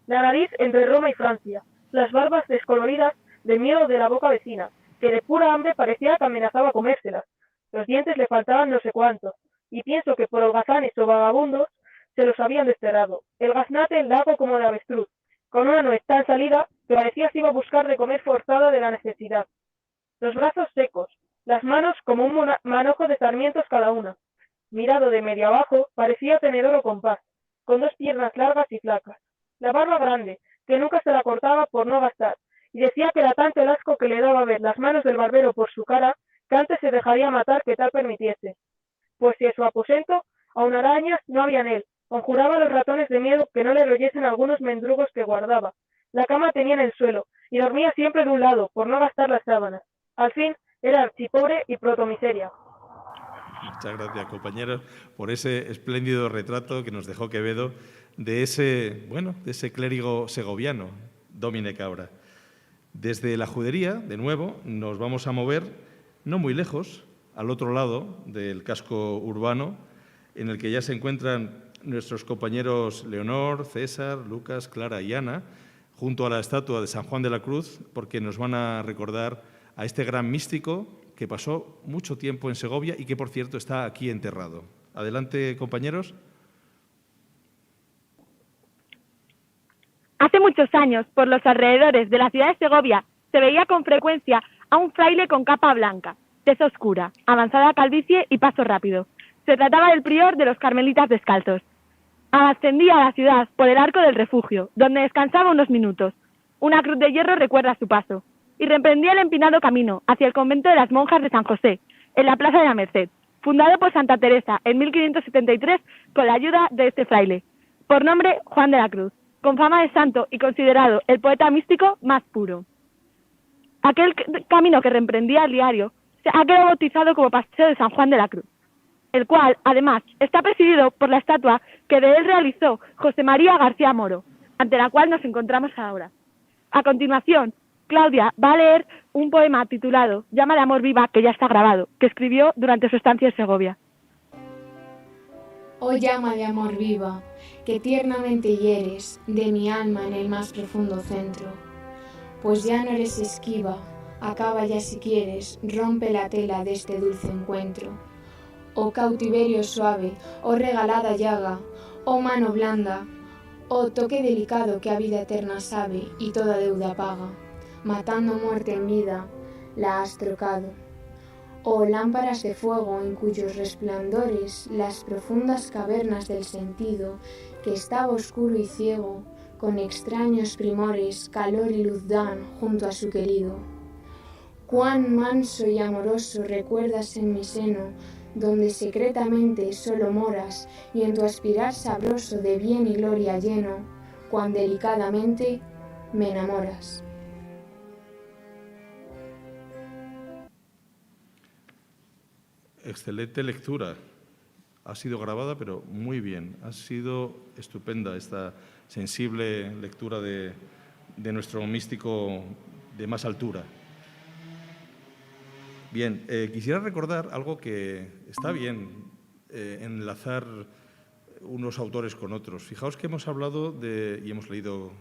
La nariz entre Roma y Francia, las barbas descoloridas del miedo de la boca vecina, que de pura hambre parecía que amenazaba comérselas. Los dientes le faltaban no sé cuántos, y pienso que por holgazanes o vagabundos se los habían desterrado. El gaznate largo como de avestruz, con una nuez tan salida que parecía se iba a buscar de comer forzada de la necesidad. Los brazos secos, las manos como un manojo de sarmientos cada una. Mirado de medio abajo, parecía tenedor o compás, con dos piernas largas y flacas. La barba grande, que nunca se la cortaba por no gastar, y decía que era tanto el asco que le daba ver las manos del barbero por su cara, que antes se dejaría matar que tal permitiese. Pues si en su aposento, aun arañas no había en él, conjuraba a los ratones de miedo que no le royesen algunos mendrugos que guardaba. La cama tenía en el suelo, y dormía siempre de un lado, por no gastar las sábanas. Al fin, era archipobre y protomiseria. Muchas gracias, compañeros, por ese espléndido retrato que nos dejó Quevedo de ese clérigo segoviano, Domine Cabra. Desde la judería, de nuevo, nos vamos a mover, no muy lejos, al otro lado del casco urbano, en el que ya se encuentran nuestros compañeros Leonor, César, Lucas, Clara y Ana, junto a la estatua de San Juan de la Cruz, porque nos van a recordar a este gran místico que pasó mucho tiempo en Segovia y que, por cierto, está aquí enterrado. Adelante, compañeros. Hace muchos años, por los alrededores de la ciudad de Segovia, se veía con frecuencia a un fraile con capa blanca, tez oscura, avanzada calvicie y paso rápido. Se trataba del prior de los carmelitas descalzos. Ascendía a la ciudad por el Arco del Refugio, donde descansaba unos minutos. Una cruz de hierro recuerda su paso. y reemprendía el empinado camino hacia el convento de las monjas de San José, en la Plaza de la Merced, fundado por Santa Teresa en 1573 con la ayuda de este fraile, por nombre Juan de la Cruz, con fama de santo y considerado el poeta místico más puro. Aquel camino que reemprendía al diario ha quedado bautizado como Paseo de San Juan de la Cruz, el cual, además, está presidido por la estatua que de él realizó José María García Moro, ante la cual nos encontramos ahora. A continuación, Claudia va a leer un poema titulado Llama de amor viva, que ya está grabado, que escribió durante su estancia en Segovia. Oh llama de amor viva, que tiernamente hieres de mi alma en el más profundo centro, pues ya no eres esquiva, acaba ya si quieres, rompe la tela de este dulce encuentro. Oh cautiverio suave, oh regalada llaga, oh mano blanda, oh toque delicado que a vida eterna sabe y toda deuda paga, matando muerte en vida, la has trocado. Oh lámparas de fuego en cuyos resplandores las profundas cavernas del sentido, que estaba oscuro y ciego, con extraños primores calor y luz dan junto a su querido. Cuán manso y amoroso recuerdas en mi seno, donde secretamente solo moras, y en tu aspirar sabroso de bien y gloria lleno, cuán delicadamente me enamoras. Excelente lectura. Ha sido grabada, pero muy bien. Ha sido estupenda esta sensible lectura de nuestro místico de más altura. Bien, quisiera recordar algo que está bien, enlazar unos autores con otros. Fijaos que hemos hablado y hemos leído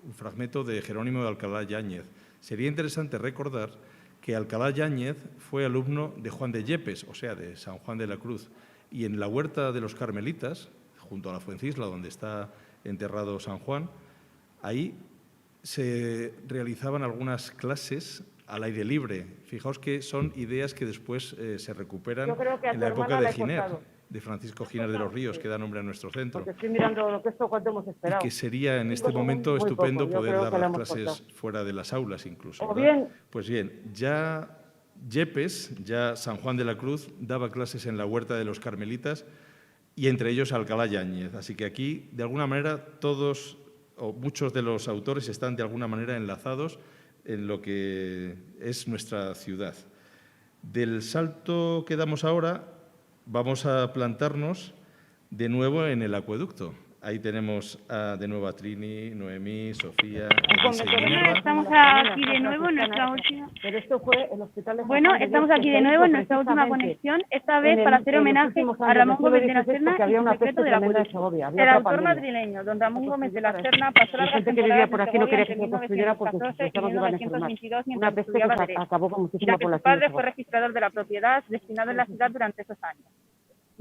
un fragmento de Jerónimo de Alcalá Yáñez. Sería interesante recordar que Alcalá Yáñez fue alumno de Juan de Yepes, o sea, de San Juan de la Cruz, y en la huerta de los Carmelitas, junto a la Fuencisla, donde está enterrado San Juan, ahí se realizaban algunas clases al aire libre. Fijaos que son ideas que después se recuperan en la época de Giner, de Francisco Giner de los Ríos, que da nombre a nuestro centro. Porque estoy mirando lo que esto, cuánto hemos esperado. Y que sería en este momento estupendo poder dar las clases fuera de las aulas incluso. Pues bien, ya Yepes, ya San Juan de la Cruz, daba clases en la huerta de los Carmelitas y entre ellos Alcalá Yáñez. Así que aquí, de alguna manera, todos o muchos de los autores están de alguna manera enlazados en lo que es nuestra ciudad. Del salto que damos ahora, vamos a plantarnos de nuevo en el acueducto. Ahí tenemos de nuevo a Trini, Noemí, Sofía, Elisa y Minerva. Estamos aquí de nuevo en nuestra última... Pero esto fue el hospital de... Bueno, estamos aquí de nuevo en nuestra última conexión, esta vez para hacer homenaje a Ramón Gómez de la Serna y su secreto del acueducto. El autor madrileño, don Ramón Gómez de la Serna, pasó largas temporadas en Segovia entre 1914 y 1922 mientras estudiaba Derecho, ya que su padre fue registrador de la propiedad destinado en la ciudad durante esos años.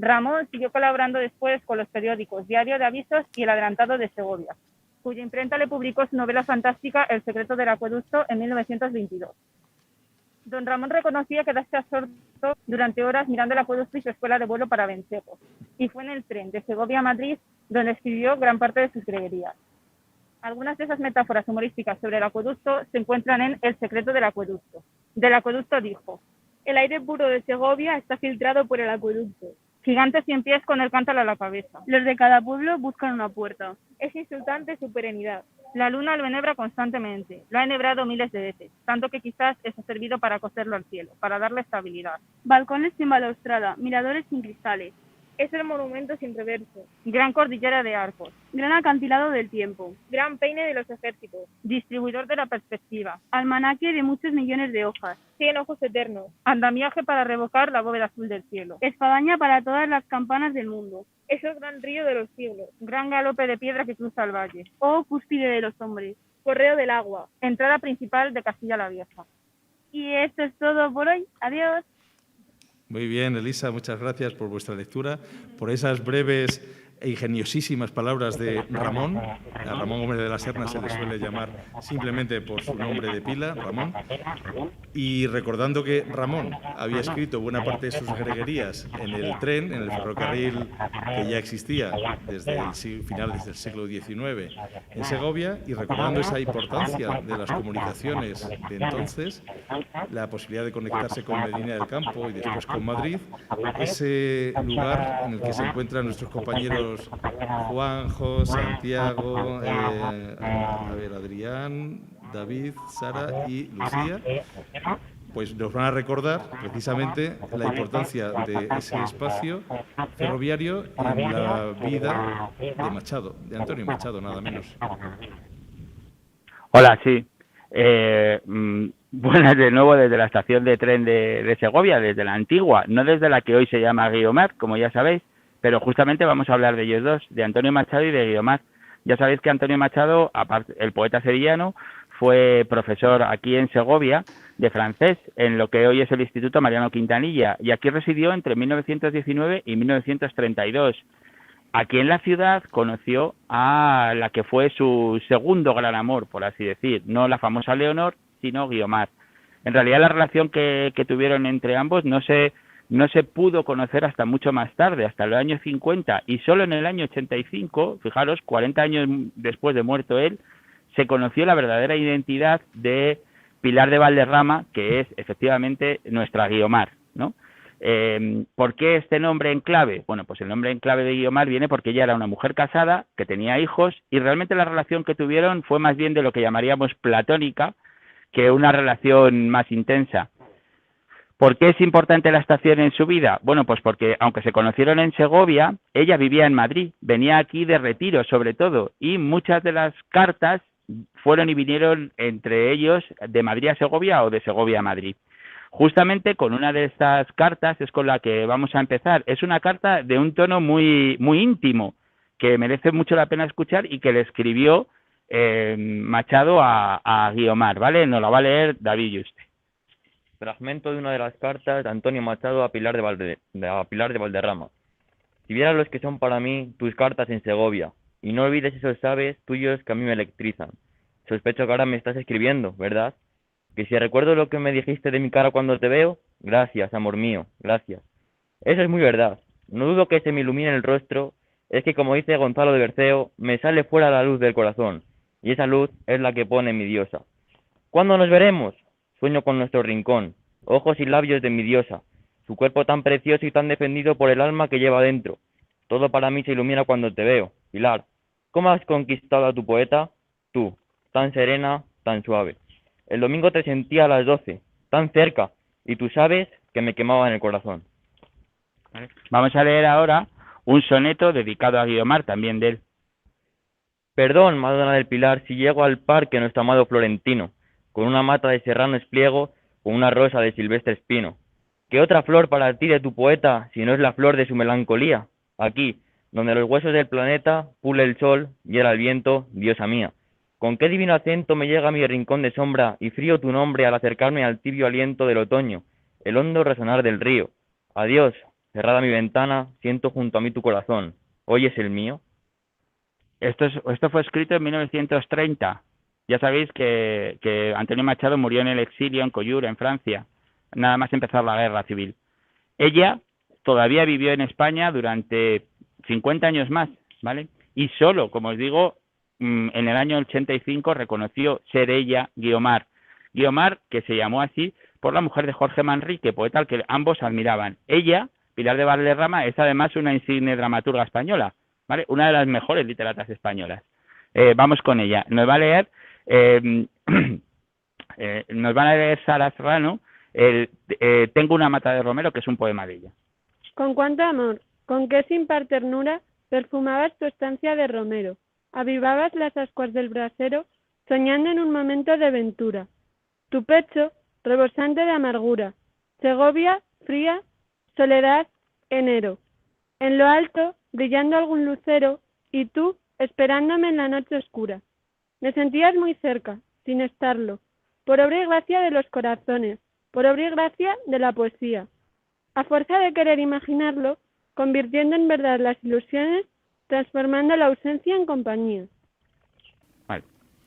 Ramón siguió colaborando después con los periódicos Diario de Avisos y El Adelantado de Segovia, cuya imprenta le publicó su novela fantástica El secreto del acueducto en 1922. Don Ramón reconocía quedarse absorto durante horas mirando el acueducto y su escuela de vuelo para vencejos, y fue en el tren de Segovia a Madrid donde escribió gran parte de sus breguerías. Algunas de esas metáforas humorísticas sobre el acueducto se encuentran en El secreto del acueducto. Del acueducto dijo: el aire puro de Segovia está filtrado por el acueducto. Gigantes 100 pies con el cántaro a la cabeza. Los de cada pueblo buscan una puerta. Es insultante su perenidad. La luna lo enhebra constantemente. Lo ha enhebrado miles de veces, tanto que quizás eso ha servido para coserlo al cielo, para darle estabilidad. Balcones sin balaustrada, miradores sin cristales. Es el monumento sin reverso. Gran cordillera de arcos. Gran acantilado del tiempo. Gran peine de los ejércitos. Distribuidor de la perspectiva. Almanaque de muchos millones de hojas. 100 ojos eternos. Andamiaje para revocar la bóveda azul del cielo. Espadaña para todas las campanas del mundo. Es el gran río de los siglos. Gran galope de piedra que cruza el valle. Oh, cúspide de los hombres. Correo del agua. Entrada principal de Castilla la Vieja. Y esto es todo por hoy. Adiós. Muy bien, Elisa, muchas gracias por vuestra lectura, por esas breves e ingeniosísimas palabras de Ramón. A Ramón Gómez de la Serna se le suele llamar simplemente por su nombre de pila, Ramón. Y recordando que Ramón había escrito buena parte de sus greguerías en el tren, en el ferrocarril que ya existía desde finales del siglo XIX en Segovia, y recordando esa importancia de las comunicaciones de entonces, la posibilidad de conectarse con Medina del Campo y después con Madrid, ese lugar en el que se encuentran nuestros compañeros Juanjo, Santiago, Adrián, David, Sara y Lucía, pues nos van a recordar precisamente la importancia de ese espacio ferroviario en la vida de Machado, de Antonio Machado, nada menos. Hola, sí. Buenas de nuevo desde la estación de tren de Segovia, desde la antigua, no desde la que hoy se llama Guiomar, como ya sabéis, pero justamente vamos a hablar de ellos dos, de Antonio Machado y de Guiomar. Ya sabéis que Antonio Machado, aparte, el poeta sevillano, fue profesor aquí en Segovia de francés en lo que hoy es el Instituto Mariano Quintanilla, y aquí residió entre 1919 y 1932. Aquí en la ciudad conoció a la que fue su segundo gran amor, por así decir, no la famosa Leonor, sino Guiomar. En realidad la relación que tuvieron entre ambos no se pudo conocer hasta mucho más tarde, hasta el año 50, y solo en el año 85, fijaros, 40 años después de muerto él, se conoció la verdadera identidad de Pilar de Valderrama, que es efectivamente nuestra Guiomar, ¿no? ¿Por qué este nombre en clave? Bueno, pues el nombre en clave de Guiomar viene porque ella era una mujer casada, que tenía hijos, y realmente la relación que tuvieron fue más bien de lo que llamaríamos platónica, que una relación más intensa. ¿Por qué es importante la estación en su vida? Bueno, pues porque aunque se conocieron en Segovia, ella vivía en Madrid, venía aquí de retiro sobre todo, y muchas de las cartas fueron y vinieron entre ellos de Madrid a Segovia o de Segovia a Madrid. Justamente con una de estas cartas es con la que vamos a empezar. Es una carta de un tono muy, muy íntimo, que merece mucho la pena escuchar y que le escribió Machado a Guiomar, ¿vale? Nos la va a leer David Yuste. Fragmento de una de las cartas de Antonio Machado a Pilar de Valderrama. Si vieras los que son para mí tus cartas en Segovia, y no olvides esos sabes tuyos que a mí me electrizan. Sospecho que ahora me estás escribiendo, ¿verdad? Que si recuerdo lo que me dijiste de mi cara cuando te veo, gracias, amor mío, gracias. Eso es muy verdad. No dudo que se me ilumine el rostro, es que como dice Gonzalo de Berceo, me sale fuera la luz del corazón, y esa luz es la que pone mi diosa. ¿Cuándo nos veremos? Sueño con nuestro rincón, ojos y labios de mi diosa, su cuerpo tan precioso y tan defendido por el alma que lleva dentro. Todo para mí se ilumina cuando te veo. Pilar, ¿cómo has conquistado a tu poeta? Tú, tan serena, tan suave. El domingo te sentía a las 12, tan cerca, y tú sabes que me quemaba en el corazón. Vamos a leer ahora un soneto dedicado a Guiomar, también de él. Perdón, Madonna del Pilar, si llego al parque nuestro amado Florentino, con una mata de serrano espliego, con una rosa de silvestre espino. ¿Qué otra flor para ti de tu poeta, si no es la flor de su melancolía? Aquí, donde los huesos del planeta pule el sol, hiela el viento, diosa mía. Con qué divino acento me llega a mi rincón de sombra, y frío tu nombre al acercarme al tibio aliento del otoño, el hondo resonar del río. Adiós, cerrada mi ventana, siento junto a mí tu corazón. ¿Oyes el mío? Esto fue escrito en 1930. Ya sabéis que Antonio Machado murió en el exilio en Coyur, en Francia, nada más empezar la guerra civil. Ella todavía vivió en España durante 50 años más, ¿vale? Y solo, como os digo, en el año 85 reconoció ser ella Guiomar. Guiomar, que se llamó así por la mujer de Jorge Manrique, poeta al que ambos admiraban. Ella, Pilar de Valderrama, es además una insigne dramaturga española, ¿vale? Una de las mejores literatas españolas. Vamos con ella. Nos va a leer Sara Serrano, Tengo una mata de romero, que es un poema de ella. Con cuánto amor, con qué sin par ternura, perfumabas tu estancia de romero, avivabas las ascuas del brasero, soñando en un momento de ventura. Tu pecho, rebosante de amargura, Segovia, fría, soledad, enero. En lo alto, brillando algún lucero, y tú, esperándome en la noche oscura. Me sentías muy cerca, sin estarlo, por obra y gracia de los corazones, por obra y gracia de la poesía. A fuerza de querer imaginarlo, convirtiendo en verdad las ilusiones, transformando la ausencia en compañía. Vale,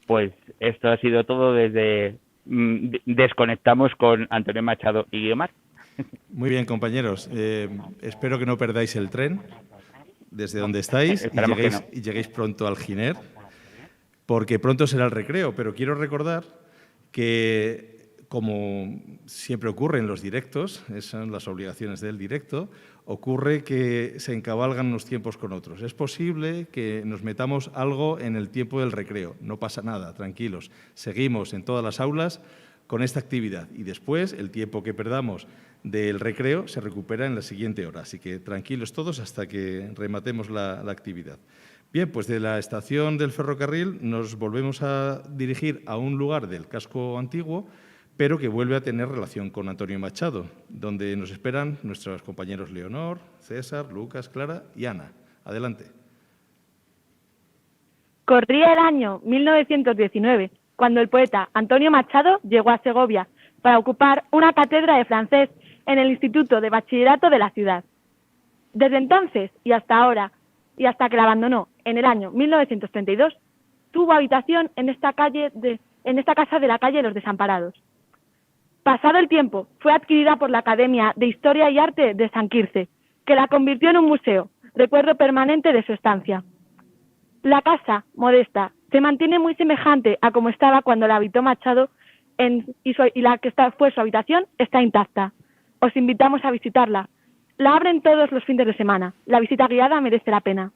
pues esto ha sido todo desde Desconectamos con Antonio Machado y Guiomar. Muy bien, compañeros. Espero que no perdáis el tren desde donde estáis y lleguéis pronto al Giner, porque pronto será el recreo. Pero quiero recordar que, como siempre ocurre en los directos, esas son las obligaciones del directo, ocurre que se encabalgan unos tiempos con otros. Es posible que nos metamos algo en el tiempo del recreo. No pasa nada, tranquilos. Seguimos en todas las aulas con esta actividad y después el tiempo que perdamos del recreo se recupera en la siguiente hora. Así que tranquilos todos hasta que rematemos la actividad. Bien, pues de la estación del ferrocarril nos volvemos a dirigir a un lugar del casco antiguo, pero que vuelve a tener relación con Antonio Machado, donde nos esperan nuestros compañeros Leonor, César, Lucas, Clara y Ana. Adelante. Corría el año 1919, cuando el poeta Antonio Machado llegó a Segovia para ocupar una cátedra de francés en el Instituto de Bachillerato de la ciudad. Desde entonces y hasta ahora, y hasta que la abandonó en el año 1932, tuvo habitación en esta casa de la calle Los Desamparados. Pasado el tiempo, fue adquirida por la Academia de Historia y Arte de San Quirce, que la convirtió en un museo, recuerdo permanente de su estancia. La casa, modesta, se mantiene muy semejante a como estaba cuando la habitó Machado y la que fue su habitación está intacta. Os invitamos a visitarla. La abren todos los fines de semana. La visita guiada merece la pena.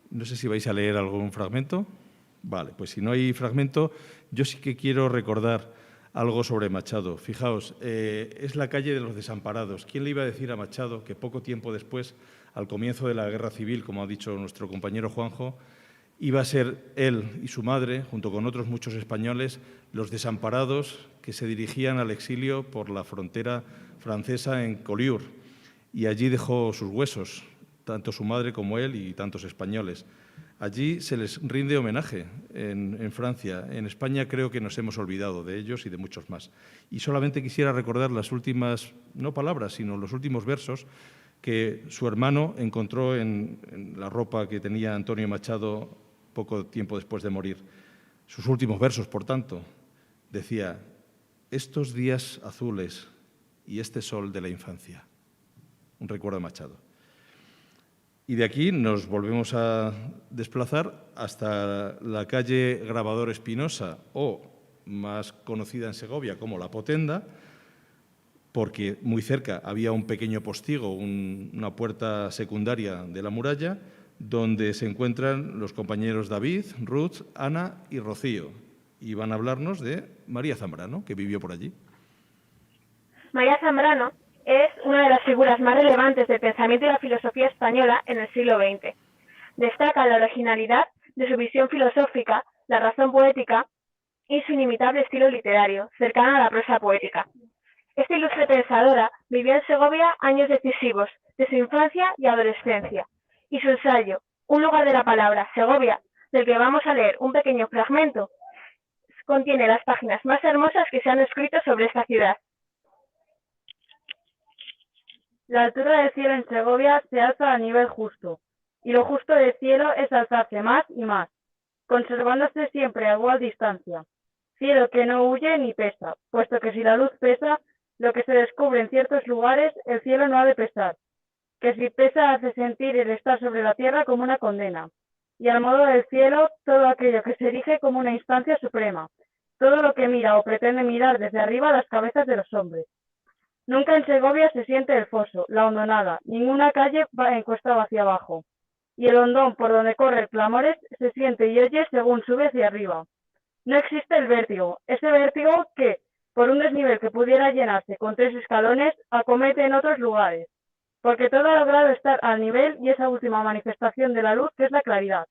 No sé si vais a leer algún fragmento. Vale, pues si no hay fragmento, yo sí que quiero recordar algo sobre Machado. Fijaos, es la calle de los Desamparados. ¿Quién le iba a decir a Machado que poco tiempo después, al comienzo de la Guerra Civil, como ha dicho nuestro compañero Juanjo, iba a ser él y su madre, junto con otros muchos españoles, los desamparados que se dirigían al exilio por la frontera francesa en Collioure? Y allí dejó sus huesos, tanto su madre como él y tantos españoles. Allí se les rinde homenaje en Francia. En España creo que nos hemos olvidado de ellos y de muchos más. Y solamente quisiera recordar las últimas, no palabras, sino los últimos versos que su hermano encontró en la ropa que tenía Antonio Machado poco tiempo después de morir. Sus últimos versos, por tanto, decía: estos días azules y este sol de la infancia. Un recuerdo de Machado. Y de aquí nos volvemos a desplazar hasta la calle Grabador Espinosa, o más conocida en Segovia como La Potenda, porque muy cerca había un pequeño postigo, una puerta secundaria de la muralla, donde se encuentran los compañeros David, Ruth, Ana y Rocío. Y van a hablarnos de María Zambrano, que vivió por allí. María Zambrano es una de las figuras más relevantes del pensamiento y la filosofía española en el siglo XX. Destaca la originalidad de su visión filosófica, la razón poética y su inimitable estilo literario, cercano a la prosa poética. Esta ilustre pensadora vivió en Segovia años decisivos de su infancia y adolescencia, y su ensayo, Un lugar de la palabra, Segovia, del que vamos a leer un pequeño fragmento, contiene las páginas más hermosas que se han escrito sobre esta ciudad. La altura del cielo en Segovia se alza a nivel justo, y lo justo del cielo es alzarse más y más, conservándose siempre a igual distancia. Cielo que no huye ni pesa, puesto que si la luz pesa, lo que se descubre en ciertos lugares, el cielo no ha de pesar, que si pesa hace sentir el estar sobre la tierra como una condena, y al modo del cielo, todo aquello que se erige como una instancia suprema, todo lo que mira o pretende mirar desde arriba las cabezas de los hombres. Nunca en Segovia se siente el foso, la hondonada, ninguna calle va encostado hacia abajo, y el hondón por donde corre el Clamores se siente y oye según sube hacia arriba. No existe el vértigo, ese vértigo que, por un desnivel que pudiera llenarse con 3 escalones, acomete en otros lugares, porque todo ha logrado estar al nivel y esa última manifestación de la luz que es la claridad.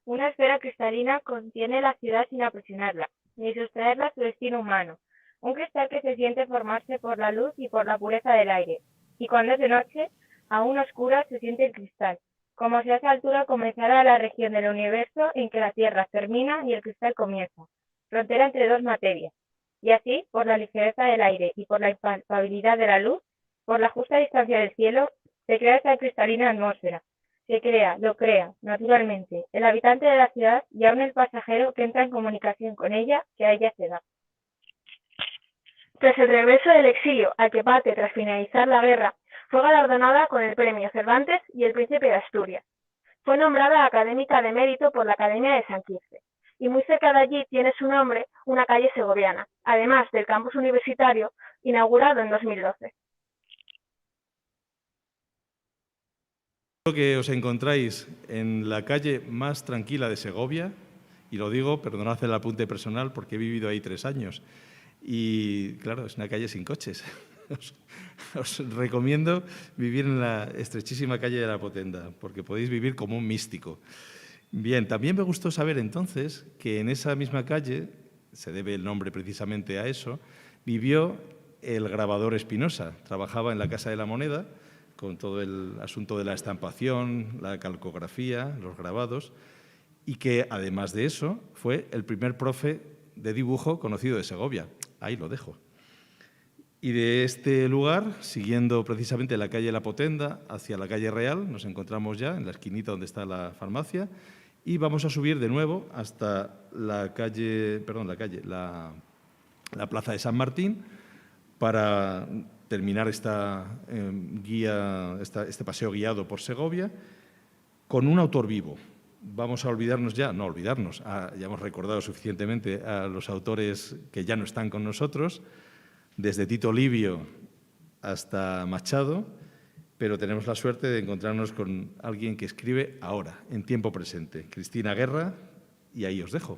Una esfera cristalina contiene la ciudad sin aprisionarla, ni sustraerla a su destino humano. Un cristal que se siente formarse por la luz y por la pureza del aire, y cuando es de noche, aún oscura se siente el cristal, como si a esa altura comenzara la región del universo en que la Tierra termina y el cristal comienza, frontera entre dos materias, y así, por la ligereza del aire y por la impalpabilidad de la luz, Por la justa distancia del cielo, se crea esta cristalina atmósfera. Se crea, lo crea, naturalmente, el habitante de la ciudad y aún el pasajero que entra en comunicación con ella, que a ella se da. Tras el regreso del exilio al que parte tras finalizar la guerra, fue galardonada con el Premio Cervantes y el Príncipe de Asturias. Fue nombrada académica de mérito por la Academia de San Quirce, y muy cerca de allí tiene su nombre una calle segoviana, además del campus universitario, inaugurado en 2012. Que os encontráis en la calle más tranquila de Segovia, y lo digo, perdonad el apunte personal, porque he vivido ahí 3 años, y claro, es una calle sin coches. Os recomiendo vivir en la estrechísima calle de la Potenda, porque podéis vivir como un místico. Bien, también me gustó saber entonces que en esa misma calle, se debe el nombre precisamente a eso, vivió el grabador Espinosa. Trabajaba en la Casa de la Moneda, con todo el asunto de la estampación, la calcografía, los grabados, y que, además de eso, fue el primer profe de dibujo conocido de Segovia. Ahí lo dejo. Y de este lugar, siguiendo precisamente la calle La Potenda hacia la calle Real, nos encontramos ya en la esquinita donde está la farmacia, y vamos a subir de nuevo hasta la Plaza de San Martín para terminar este paseo guiado por Segovia con un autor vivo. Vamos a olvidarnos ya, no olvidarnos, ya hemos recordado suficientemente a los autores que ya no están con nosotros, desde Tito Livio hasta Machado, pero tenemos la suerte de encontrarnos con alguien que escribe ahora, en tiempo presente, Cristina Guerra, y ahí os dejo.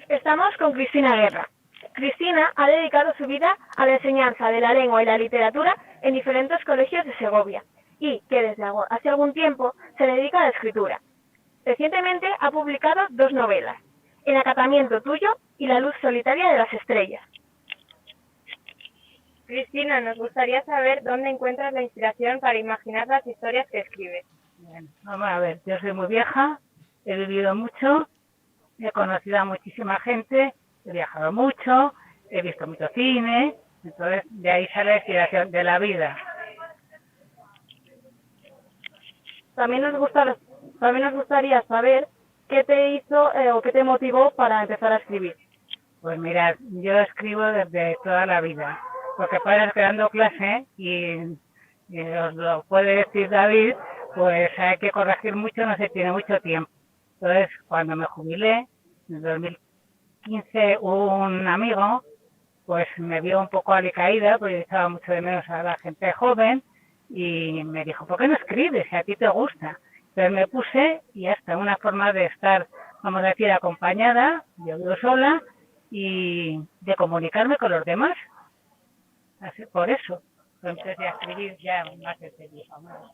Estamos con Cristina Guerra. Cristina ha dedicado su vida a la enseñanza de la lengua y la literatura en diferentes colegios de Segovia y que desde hace algún tiempo se dedica a la escritura. Recientemente ha publicado 2 novelas, El acatamiento tuyo y La luz solitaria de las estrellas. Cristina, nos gustaría saber dónde encuentras la inspiración para imaginar las historias que escribes. Bien, vamos a ver, yo soy muy vieja, he vivido mucho, he conocido a muchísima gente, he viajado mucho, he visto mucho cine, entonces de ahí sale la inspiración de la vida. También nos gustaría saber qué te hizo o qué te motivó para empezar a escribir. Pues mirad, yo escribo desde toda la vida, porque padres que dando clase, y os lo puede decir David, pues hay que corregir mucho, no se tiene mucho tiempo. Entonces, cuando me jubilé, en 2015, un amigo, pues me vio un poco alicaída, porque yo echaba mucho de menos a la gente joven, y me dijo, ¿por qué no escribes si a ti te gusta? Entonces me puse, y hasta una forma de estar, vamos a decir, acompañada, yo vivo sola, y de comunicarme con los demás. Así, por eso, empecé a escribir ya más de 6 años.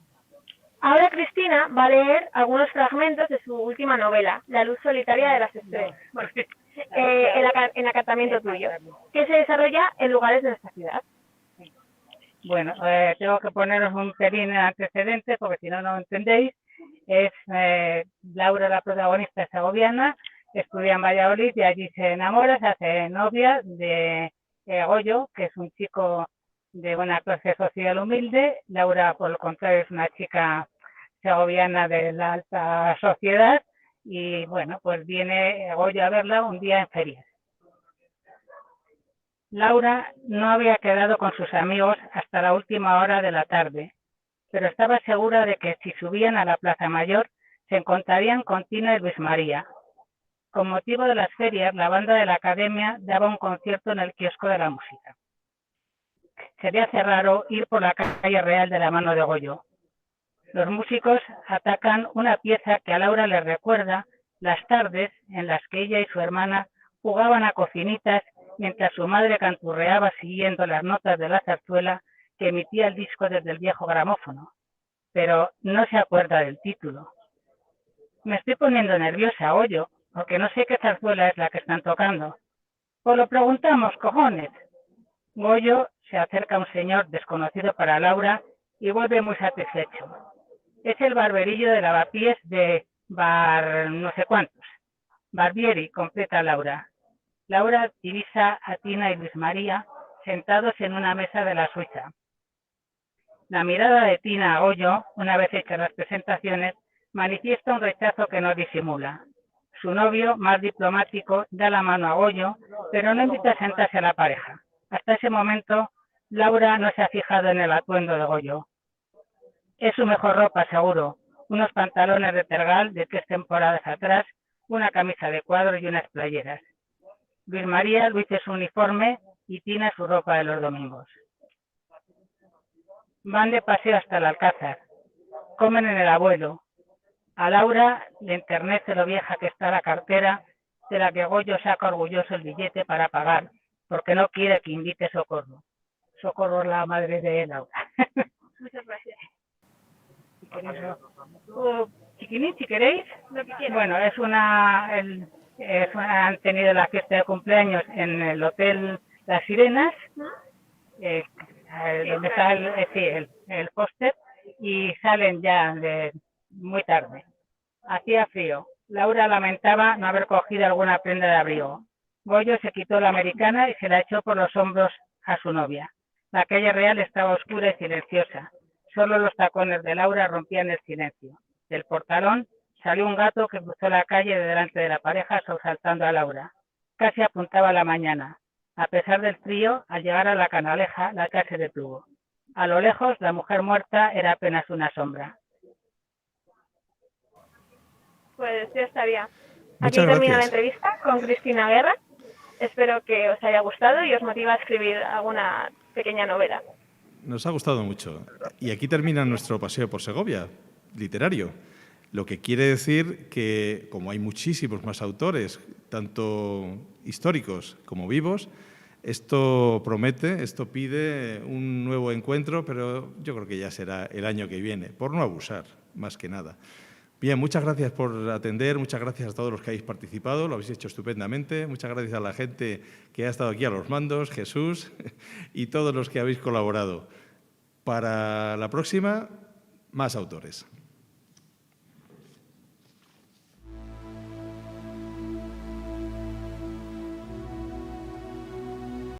Ahora Cristina va a leer algunos fragmentos de su última novela, La luz solitaria de las estrellas, el acatamiento tuyo, que se desarrolla en lugares de nuestra ciudad. Bueno, tengo que poneros un pelín antecedente, porque si no, no entendéis. Es Laura, la protagonista segoviana, estudia en Valladolid y allí se enamora, se hace novia de Goyo, que es un chico de una clase social humilde. Laura, por el contrario, es una chica segoviana de la alta sociedad y, bueno, pues viene Goyo a verla un día en ferias. Laura no había quedado con sus amigos hasta la última hora de la tarde, pero estaba segura de que si subían a la Plaza Mayor se encontrarían con Tina y Luis María. Con motivo de las ferias, la banda de la academia daba un concierto en el kiosco de la música. Se le hace raro ir por la calle Real de la mano de Goyo. Los músicos atacan una pieza que a Laura le recuerda las tardes en las que ella y su hermana jugaban a cocinitas mientras su madre canturreaba siguiendo las notas de la zarzuela que emitía el disco desde el viejo gramófono, pero no se acuerda del título. Me estoy poniendo nerviosa, Goyo, porque no sé qué zarzuela es la que están tocando. Pues lo preguntamos, cojones. Goyo se acerca a un señor desconocido para Laura y vuelve muy satisfecho. Es el barberillo de Lavapiés de Bar no sé cuántos. Barbieri, completa Laura. Laura divisa a Tina y Luis María sentados en una mesa de la Suiza. La mirada de Tina a Goyo, una vez hechas las presentaciones, manifiesta un rechazo que no disimula. Su novio, más diplomático, da la mano a Goyo, pero no invita a sentarse a la pareja. Hasta ese momento, Laura no se ha fijado en el atuendo de Goyo. Es su mejor ropa, seguro. Unos pantalones de tergal de 3 temporadas atrás, una camisa de cuadros y unas playeras. Luis María luce su uniforme y Tina su ropa de los domingos. Van de paseo hasta el Alcázar. Comen en el Abuelo. A Laura le enternece lo vieja que está la cartera, de la que Goyo saca orgulloso el billete para pagar, porque no quiere que invite Socorro. Socorro es la madre de Laura. Muchas gracias. Chiquinín, si queréis. Lo que quieras. Bueno, han tenido la fiesta de cumpleaños en el Hotel Las Sirenas, donde está el póster, y salen ya muy tarde. Hacía frío. Laura lamentaba no haber cogido alguna prenda de abrigo. Goyo se quitó la americana y se la echó por los hombros a su novia. La calle real estaba oscura y silenciosa. Solo los tacones de Laura rompían el silencio. Del portalón salió un gato que cruzó la calle de delante de la pareja, sobresaltando a Laura. Casi apuntaba la mañana. A pesar del frío, al llegar a la canaleja, la calle se detuvo. A lo lejos, la mujer muerta era apenas una sombra. Pues ya estaría. Muchas Aquí termina la gracias. entrevista con Cristina Guerra. Espero que os haya gustado y os motive a escribir alguna pequeña novela. Nos ha gustado mucho. Y aquí termina nuestro paseo por Segovia, literario. Lo que quiere decir que, como hay muchísimos más autores, tanto históricos como vivos, esto promete, esto pide un nuevo encuentro, pero yo creo que ya será el año que viene, por no abusar, más que nada. Bien, muchas gracias por atender, muchas gracias a todos los que habéis participado, lo habéis hecho estupendamente, muchas gracias a la gente que ha estado aquí a los mandos, Jesús, y todos los que habéis colaborado. Para la próxima, más autores.